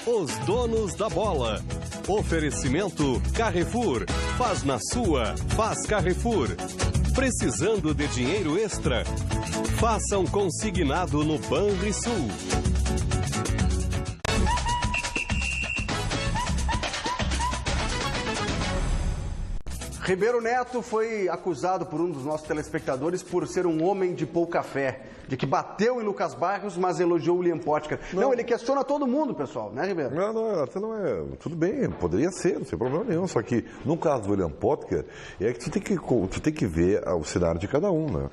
Speaker 16: Os Donos da Bola. Oferecimento Carrefour. Faz na sua, faz Carrefour. Precisando de dinheiro extra? Faça um consignado no Banrisul.
Speaker 1: Ribeiro Neto foi acusado por um dos nossos telespectadores por ser um homem de pouca fé, de que bateu em Lucas Barrios, mas elogiou o William Potker. Não, ele questiona todo mundo, pessoal, né, Ribeiro?
Speaker 6: Não, até não é. Tudo bem, poderia ser, não tem problema nenhum. Só que no caso do William Potker, é que tu tem que ver o cenário de cada um, né?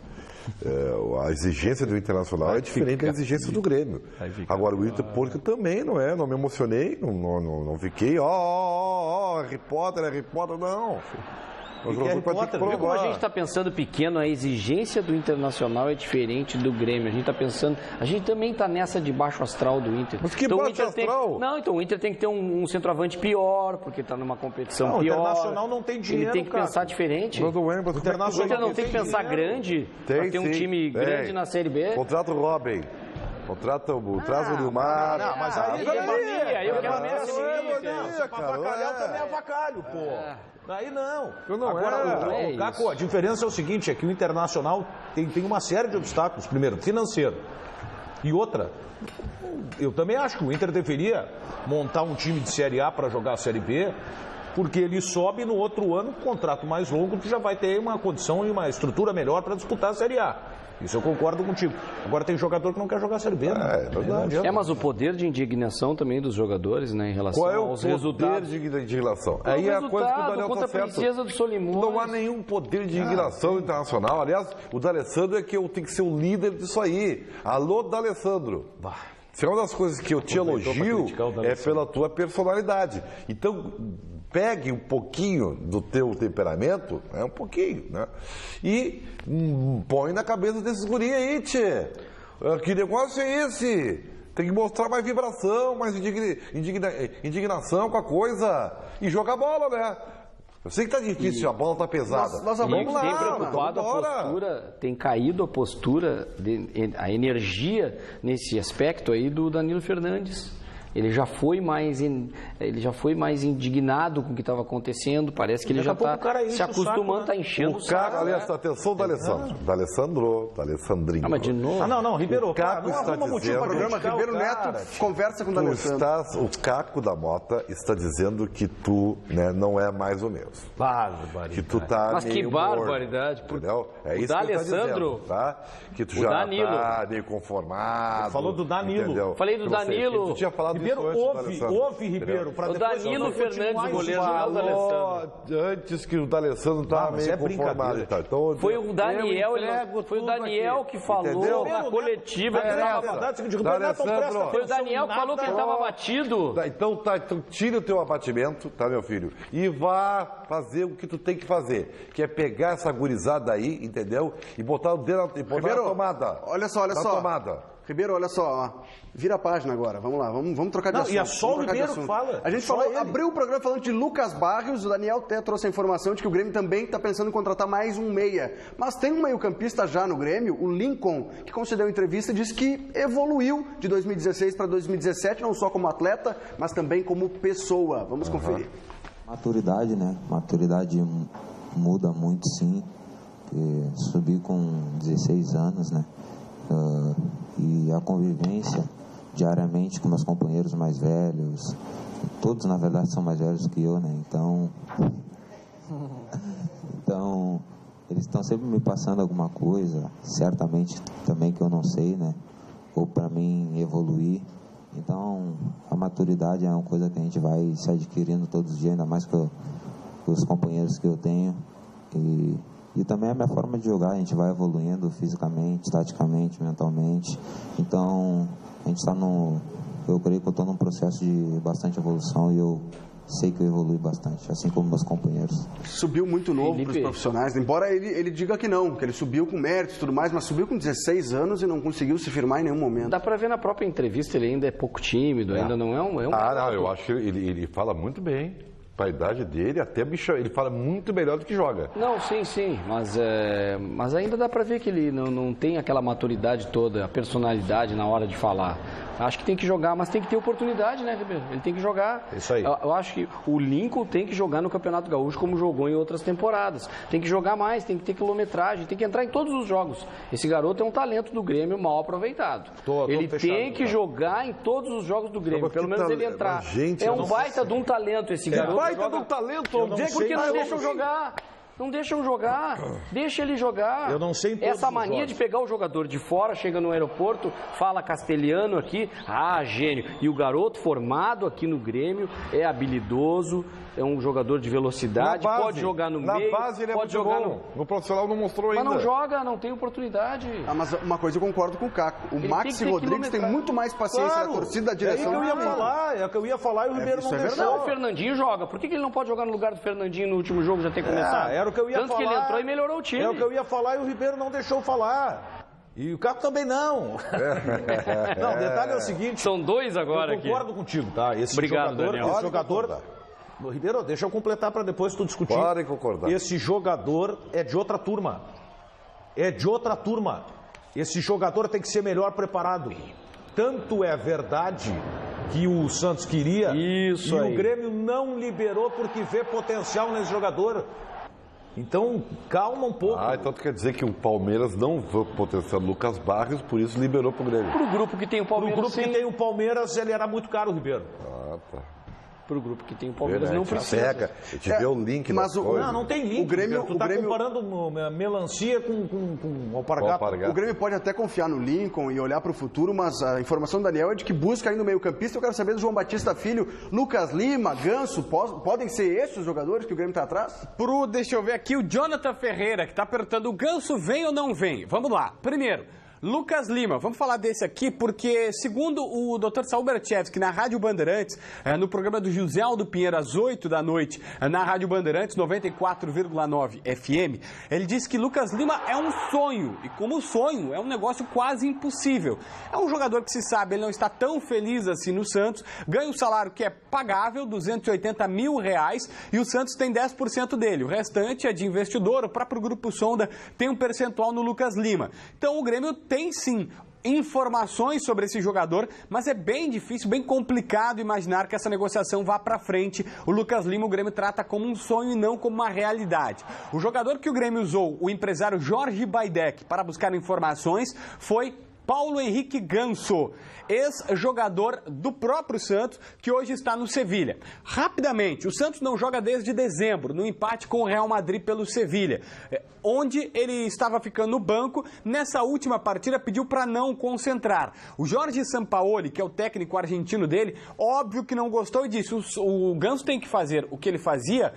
Speaker 6: A exigência do Internacional é diferente da exigência do Grêmio. Agora, o Inter, porque também não me emocionei, não fiquei, Harry Potter, não.
Speaker 5: Viu como a gente está pensando pequeno, a exigência do Internacional é diferente do Grêmio. A gente está pensando, a gente também está nessa de baixo astral do Inter.
Speaker 6: Mas que baixo astral?
Speaker 5: Então o Inter tem que ter um centroavante pior, porque está numa competição pior.
Speaker 4: O Internacional não tem dinheiro,
Speaker 5: ele tem que pensar diferente. O Inter não tem que pensar grande, para ter um time grande na Série B.
Speaker 6: Contrata o Robin. Traz o Nilmar.
Speaker 4: Não, mas aí eu quero ver assim. Avacalhar também é avacalho, pô. Daí não. Agora, Caco, a diferença é o seguinte, é que o Internacional tem uma série de obstáculos. Primeiro, financeiro. E outra, eu também acho que o Inter deveria montar um time de Série A para jogar a Série B, porque ele sobe no outro ano, com contrato mais longo, tu já vai ter uma condição e uma estrutura melhor para disputar a Série A. Isso eu concordo contigo. Agora tem jogador que não quer jogar a Série B, né?
Speaker 5: Mas o poder de indignação também dos jogadores, né, em relação aos resultados.
Speaker 6: Qual é o poder de indignação? Aí é a coisa que o Daniel está certo. Não há nenhum poder de indignação internacional. Aliás, o D'Alessandro é que eu tenho que ser o líder disso aí. Alô, D'Alessandro. Se é uma das coisas que eu te elogio é pela tua personalidade. Então, pegue um pouquinho do teu temperamento, um pouquinho, né? E põe na cabeça desses guri aí, tchê. Que negócio é esse? Tem que mostrar mais vibração, mais indignação com a coisa. E jogar bola, né? Eu sei que tá difícil, a bola tá pesada.
Speaker 5: Vamos lá, tem preocupado a postura, tem caído a postura, a energia nesse aspecto aí do Danilo Fernandes. Ele já foi mais indignado com o que estava acontecendo. Parece que ele já está se acostumando, está enchendo o saco.
Speaker 6: Aliás, atenção do D'Alessandro. D'Alessandrinho.
Speaker 5: Mas de novo.
Speaker 4: Não, Ribeiro.
Speaker 6: O Caco está dizendo.
Speaker 1: Programa Ribeiro Neto conversa com o D'Alessandro.
Speaker 6: O Caco da Mota está dizendo que tu, né, não é mais o mesmo.
Speaker 4: Barbaridade.
Speaker 6: Que tu tá
Speaker 5: Mas que barbaridade.
Speaker 6: É isso que ele está dizendo, tá? Que tu já está meio conformado.
Speaker 4: Falou do Danilo.
Speaker 6: Entendeu?
Speaker 5: Falei do Danilo.
Speaker 6: Tu tinha falado
Speaker 4: Ribeiro, ouve, Ribeiro.
Speaker 5: O Danilo Fernandes, goleiro do D'Alessandro.
Speaker 6: Antes que o D'Alessandro estava meio conformado e tal. Então,
Speaker 5: foi o Daniel que falou na coletiva que estava. Foi o Daniel que falou que ele estava abatido.
Speaker 6: Então tira o teu abatimento, tá, meu filho? E vá fazer o que tu tem que fazer, que é pegar essa gurizada aí, entendeu? E botar o dedo na tomada.
Speaker 1: Olha só.
Speaker 6: Tomada.
Speaker 1: Ribeiro, olha só, vira a página agora, vamos lá, vamos trocar de assunto.
Speaker 4: E é só o Ribeiro que fala.
Speaker 1: A gente abriu o programa falando de Lucas Barrios, o Daniel até trouxe a informação de que o Grêmio também está pensando em contratar mais um meia. Mas tem um meio-campista já no Grêmio, o Lincoln, que concedeu entrevista e disse que evoluiu de 2016 para 2017, não só como atleta, mas também como pessoa. Vamos conferir.
Speaker 2: Maturidade, né? Maturidade muda muito, sim. Subi com 16 anos, né? E a convivência diariamente com meus companheiros mais velhos, todos na verdade são mais velhos que eu, né? Então eles estão sempre me passando alguma coisa, certamente também que eu não sei, né? Ou para mim evoluir. Então a maturidade é uma coisa que a gente vai se adquirindo todos os dias, ainda mais com os companheiros que eu tenho. E também a minha forma de jogar, a gente vai evoluindo fisicamente, taticamente, mentalmente. Então, a gente está eu creio que eu estou num processo de bastante evolução e eu sei que eu evolui bastante, assim como meus companheiros.
Speaker 1: Subiu muito novo para os profissionais, embora ele diga que não, que ele subiu com méritos e tudo mais, mas subiu com 16 anos e não conseguiu se firmar em nenhum momento.
Speaker 5: Dá para ver na própria entrevista, ele ainda é pouco tímido, ainda não é um...
Speaker 6: não, eu acho que ele fala muito bem. Para a idade dele, até ele fala muito melhor do que joga.
Speaker 5: Não, sim, mas ainda dá para ver que ele não tem aquela maturidade toda, a personalidade na hora de falar. Acho que tem que jogar, mas tem que ter oportunidade, né, Ribeiro? Ele tem que jogar.
Speaker 4: Isso aí.
Speaker 5: Eu acho que o Lincoln tem que jogar no Campeonato Gaúcho como jogou em outras temporadas. Tem que jogar mais, tem que ter quilometragem, tem que entrar em todos os jogos. Esse garoto é um talento do Grêmio mal aproveitado. Ele tem que jogar em todos os jogos do Grêmio, pelo menos ele entrar. É um baita de um talento esse garoto.
Speaker 6: Baita de um talento,
Speaker 5: por que não deixam jogar? Não deixam jogar. Deixa ele jogar.
Speaker 4: Eu não sei em todos
Speaker 5: essa
Speaker 4: os
Speaker 5: mania
Speaker 4: jogos.
Speaker 5: de pegar o jogador de fora, chega no aeroporto, fala castelhano aqui, gênio. E o garoto formado aqui no Grêmio é habilidoso, é um jogador de velocidade, pode jogar no meio,
Speaker 6: Na base ele é
Speaker 5: pode
Speaker 6: muito
Speaker 5: jogar
Speaker 6: bom. No profissional não mostrou ainda.
Speaker 5: Mas não joga, não tem oportunidade.
Speaker 1: Mas uma coisa eu concordo com o Caco. O
Speaker 5: Ele
Speaker 1: Maxi
Speaker 5: tem que ter
Speaker 1: Rodrigues tem muito mais paciência da torcida, da direção.
Speaker 4: É o que eu ia falar e o Ribeiro não deixou.
Speaker 5: Não, o Fernandinho joga. Por que ele não pode jogar no lugar do Fernandinho no último jogo já ter começado?
Speaker 4: Era o que eu ia
Speaker 5: Tanto
Speaker 4: falar.
Speaker 5: que ele entrou e melhorou o time.
Speaker 4: É o que eu ia falar e o Ribeiro não deixou falar. E o Caco também não. Não, o detalhe é o seguinte.
Speaker 5: São dois agora
Speaker 4: aqui. Eu concordo contigo, tá?
Speaker 5: Obrigado, Daniel.
Speaker 4: Esse jogador... Ribeiro, deixa eu completar para depois tu discutir.
Speaker 6: Podem concordar.
Speaker 4: Esse jogador é de outra turma. É de outra turma. Esse jogador tem que ser melhor preparado. Tanto é verdade que o Santos queria
Speaker 5: Isso
Speaker 4: e
Speaker 5: aí.
Speaker 4: o Grêmio não liberou porque vê potencial nesse jogador. Então, calma um pouco.
Speaker 6: Então tu quer dizer que o Palmeiras não vê o potencial do Lucas Barrios, por isso liberou pro Grêmio.
Speaker 5: Pro grupo que tem o Palmeiras,
Speaker 4: Pro grupo que
Speaker 5: sim.
Speaker 4: tem o Palmeiras, ele era muito caro, Ribeiro.
Speaker 6: Tá.
Speaker 5: Pro grupo que tem o Palmeiras
Speaker 6: Verdade,
Speaker 5: não precisa.
Speaker 6: Pega, a gente vê o link
Speaker 1: mas
Speaker 6: das coisas.
Speaker 4: Não tem link.
Speaker 1: O Grêmio-
Speaker 4: tu
Speaker 1: o
Speaker 4: tá
Speaker 1: Grêmio-
Speaker 4: comparando melancia com alpargata.
Speaker 1: O Grêmio pode até confiar no Lincoln e olhar para o futuro, mas a informação do Daniel é de que busca aí no meio-campista. Eu quero saber do João Batista Filho, Lucas Lima, Ganso, podem ser esses os jogadores que o Grêmio está atrás?
Speaker 3: Deixa eu ver aqui, o Jonathan Ferreira, que está perguntando, o Ganso vem ou não vem? Vamos lá. Primeiro, Lucas Lima, vamos falar desse aqui, porque segundo o Dr. Saul Berchevski, na Rádio Bandeirantes, no programa do José Aldo Pinheiro, às 8 da noite, na Rádio Bandeirantes, 94,9 FM, ele disse que Lucas Lima é um sonho, e como sonho, é um negócio quase impossível. É um jogador que se sabe, ele não está tão feliz assim no Santos, ganha um salário que é pagável, R$280 mil, e o Santos tem 10% dele. O restante é de investidor, o próprio Grupo Sonda tem um percentual no Lucas Lima. Então o Grêmio tem sim informações sobre esse jogador, mas é bem difícil, bem complicado imaginar que essa negociação vá para frente. O Lucas Lima o Grêmio trata como um sonho e não como uma realidade. O jogador que o Grêmio usou, o empresário Jorge Baidec, para buscar informações foi Paulo Henrique Ganso, ex-jogador do próprio Santos, que hoje está no Sevilha. Rapidamente, o Santos não joga desde dezembro, no empate com o Real Madrid pelo Sevilha, onde ele estava ficando no banco. Nessa última partida pediu para não concentrar. O Jorge Sampaoli, que é o técnico argentino dele, óbvio que não gostou e disse, o Ganso tem que fazer o que ele fazia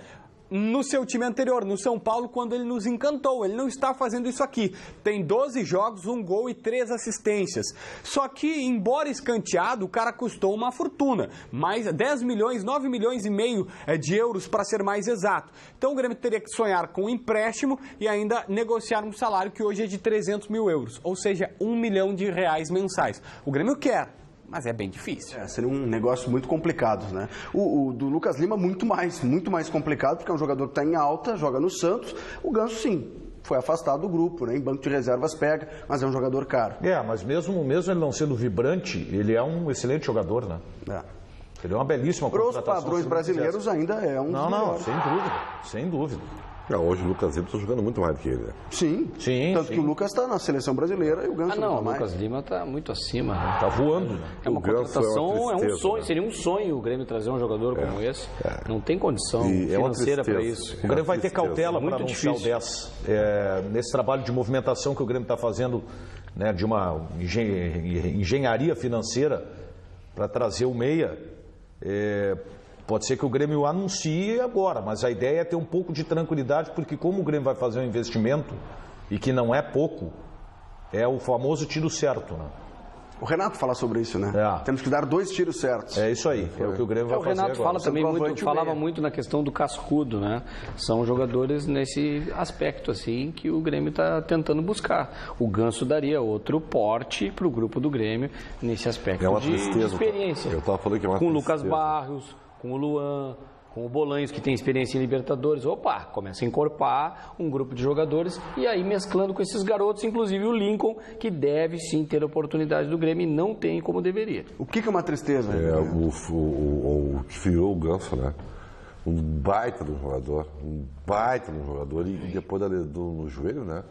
Speaker 3: no seu time anterior, no São Paulo, quando ele nos encantou. Ele não está fazendo isso aqui. Tem 12 jogos, 1 gol e 3 assistências. Só que, embora escanteado, o cara custou uma fortuna. Mais 10 milhões, 9 milhões e meio de euros, para ser mais exato. Então o Grêmio teria que sonhar com um empréstimo e ainda negociar um salário que hoje é de 300 mil euros. Ou seja, R$1 milhão mensais. O Grêmio quer, mas é bem difícil.
Speaker 1: Seria um negócio muito complicado, né? O do Lucas Lima, muito mais complicado, porque é um jogador que está em alta, joga no Santos. O Ganso, sim, foi afastado do grupo, né? Em banco de reservas pega, mas é um jogador caro.
Speaker 4: Mas mesmo ele não sendo vibrante, ele é um excelente jogador, né? Ele é uma belíssima contratação.
Speaker 1: Para os padrões brasileiros ainda é um dos melhores.
Speaker 4: Sem dúvida.
Speaker 6: Hoje o Lucas Lima está jogando muito mais do que ele, né?
Speaker 1: Sim. Tanto que o Lucas está na seleção brasileira e o Ganso não está mais.
Speaker 5: O Lucas Lima está muito acima. Né?
Speaker 4: Está voando. Né?
Speaker 5: É uma contratação, é um sonho. Né? Seria um sonho o Grêmio trazer um jogador como esse. Não tem condição financeira para isso.
Speaker 4: O Grêmio vai ter cautela para anunciar o 10. Nesse trabalho de movimentação que o Grêmio está fazendo, né, de uma engenharia financeira para trazer o meia, pode ser que o Grêmio anuncie agora, mas a ideia é ter um pouco de tranquilidade, porque como o Grêmio vai fazer um investimento, e que não é pouco, é o famoso tiro certo, né?
Speaker 1: O Renato fala sobre isso, né? Temos que dar 2 tiros certos.
Speaker 4: É isso aí, é o que o Grêmio vai fazer agora.
Speaker 5: O Renato falava muito na questão do cascudo, né? São jogadores nesse aspecto, assim, que o Grêmio está tentando buscar. O Ganso daria outro porte para o grupo do Grêmio nesse aspecto de experiência.
Speaker 6: Eu estava falando que é uma
Speaker 5: com o Lucas Barrios, com o Luan, com o Bolanhos, que tem experiência em Libertadores. Começa a encorpar um grupo de jogadores e aí mesclando com esses garotos, inclusive o Lincoln, que deve sim ter oportunidade do Grêmio e não tem como deveria.
Speaker 1: O que é uma tristeza?
Speaker 6: O que virou o Ganso, né? Um baita de um jogador, e depois no joelho, né?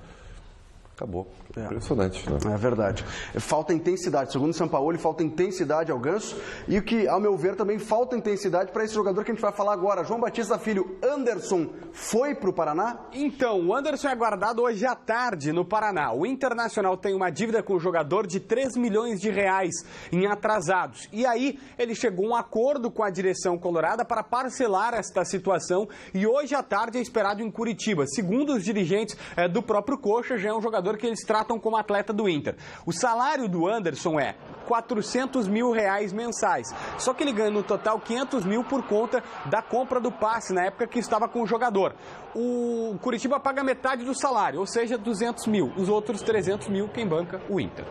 Speaker 6: Acabou. Impressionante, né?
Speaker 1: É verdade. Falta intensidade. Segundo o Sampaoli, falta intensidade ao Ganso. E o que, ao meu ver, também falta intensidade para esse jogador que a gente vai falar agora. João Batista Filho, Anderson, foi para o Paraná?
Speaker 3: Então, o Anderson é aguardado hoje à tarde no Paraná. O Internacional tem uma dívida com o jogador de 3 milhões de reais em atrasados. E aí, ele chegou a um acordo com a direção colorada para parcelar esta situação. E hoje à tarde é esperado em Curitiba. Segundo os dirigentes do próprio Coxa, já é um jogador que eles tratam como atleta do Inter. O salário do Anderson é 400 mil reais mensais. Só que ele ganha no total 500 mil por conta da compra do passe na época que estava com o jogador. O Curitiba paga metade do salário, ou seja, 200 mil. Os outros 300 mil quem banca? O Inter.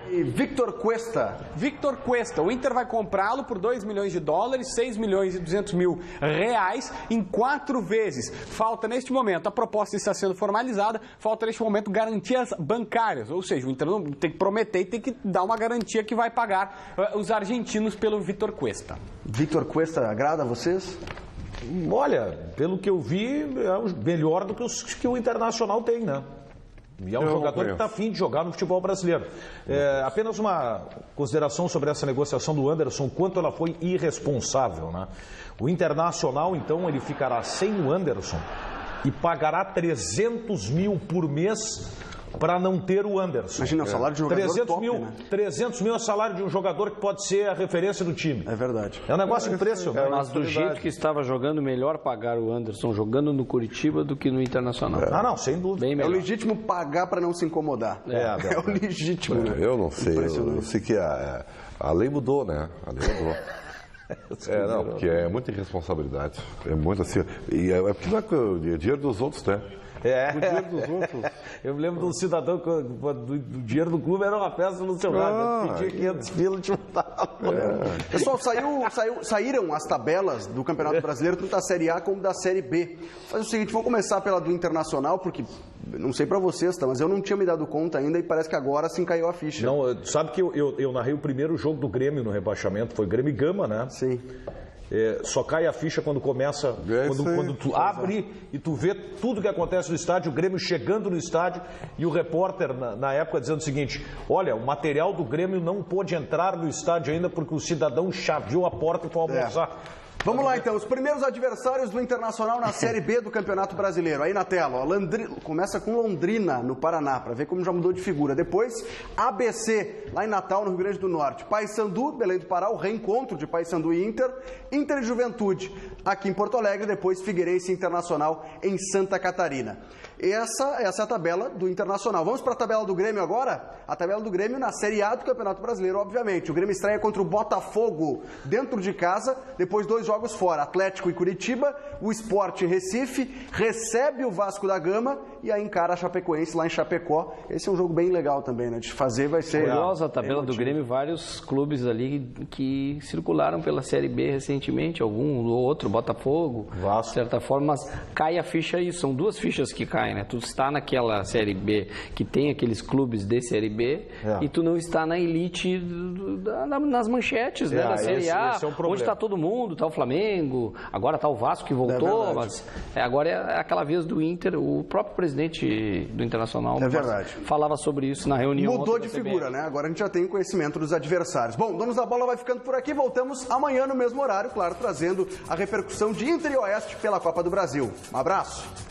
Speaker 1: E Victor Cuesta.
Speaker 3: Victor Cuesta. O Inter vai comprá-lo por 2 milhões de dólares, 6 milhões e 200 mil reais em 4 vezes. Falta neste momento, a proposta está sendo formalizada, falta neste momento garantias bancárias. Ou seja, o Inter não tem que prometer e tem que dar uma garantia que vai pagar os argentinos pelo Victor Cuesta.
Speaker 1: Victor Cuesta agrada a vocês?
Speaker 4: Olha, pelo que eu vi, é melhor do que os que o Internacional tem, né? E é um jogador que está afim de jogar no futebol brasileiro. Apenas uma consideração sobre essa negociação do Anderson, quanto ela foi irresponsável, né? O Internacional, então, ele ficará sem o Anderson e pagará 300 mil por mês para não ter o Anderson.
Speaker 1: Imagina, o salário de um jogador
Speaker 4: 300
Speaker 1: top,
Speaker 4: mil,
Speaker 1: né?
Speaker 4: 300 mil é o salário de um jogador que pode ser a referência do time.
Speaker 1: É verdade.
Speaker 4: É um negócio impressionante.
Speaker 5: Mas do jeito que estava jogando, melhor pagar o Anderson jogando no Curitiba do que no Internacional.
Speaker 4: Ah, não, sem dúvida.
Speaker 5: Bem
Speaker 1: É
Speaker 5: melhor.
Speaker 1: o legítimo pagar para não se incomodar. É o legítimo. Né?
Speaker 6: Eu não sei, eu sei que a lei mudou, né? A lei mudou. Não, porque é muita irresponsabilidade. É muito assim. E é porque não é dinheiro dos outros, né? O dinheiro dos outros.
Speaker 4: Eu me lembro de um cidadão que do dinheiro do clube era uma festa no seu lado. Pedia 500 pila e te matava.
Speaker 1: Pessoal, saíram as tabelas do Campeonato Brasileiro, tanto da Série A como da Série B. Faz o seguinte, vamos começar pela do Internacional, porque não sei pra vocês, tá? Mas eu não tinha me dado conta ainda e parece que agora sim caiu a ficha.
Speaker 4: Não, sabe que eu narrei o primeiro jogo do Grêmio no rebaixamento, foi Grêmio e Gama, né?
Speaker 1: Sim.
Speaker 4: Só cai a ficha quando começa, quando tu abre e tu vê tudo que acontece no estádio, o Grêmio chegando no estádio e o repórter na época dizendo o seguinte: olha, o material do Grêmio não pôde entrar no estádio ainda porque o cidadão chaveou a porta e foi almoçar.
Speaker 1: Vamos lá então, os primeiros adversários do Internacional na Série B do Campeonato Brasileiro. Aí na tela, ó, começa com Londrina, no Paraná, para ver como já mudou de figura. Depois, ABC, lá em Natal, no Rio Grande do Norte. Paysandu, Belém do Pará, o reencontro de Paysandu e Inter. Inter e Juventude, aqui em Porto Alegre. Depois, Figueirense Internacional, em Santa Catarina. Essa é a tabela do Internacional. Vamos para a tabela do Grêmio agora? A tabela do Grêmio na Série A do Campeonato Brasileiro, obviamente. O Grêmio estreia contra o Botafogo dentro de casa, depois 2 jogos fora. Atlético e Curitiba, o Sport em Recife, recebe o Vasco da Gama e aí encara a Chapecoense lá em Chapecó. Esse é um jogo bem legal também, né? De fazer vai ser...
Speaker 5: Curiosa a tabela do Grêmio, vários clubes ali que circularam pela Série B recentemente, algum ou outro, Botafogo, de certa forma, mas cai a ficha aí, são 2 fichas que caem. Né? Tu está naquela Série B que tem aqueles clubes de Série B e tu não está na elite nas manchetes da Série A, onde está todo mundo, está o Flamengo, agora está o Vasco que voltou, mas agora é aquela vez do Inter, o próprio presidente do Internacional falava sobre isso na reunião.
Speaker 1: Mudou de figura, né? Agora a gente já tem conhecimento dos adversários. Bom, Donos da Bola vai ficando por aqui, voltamos amanhã no mesmo horário, claro, trazendo a repercussão de Inter e Oeste pela Copa do Brasil. Um abraço!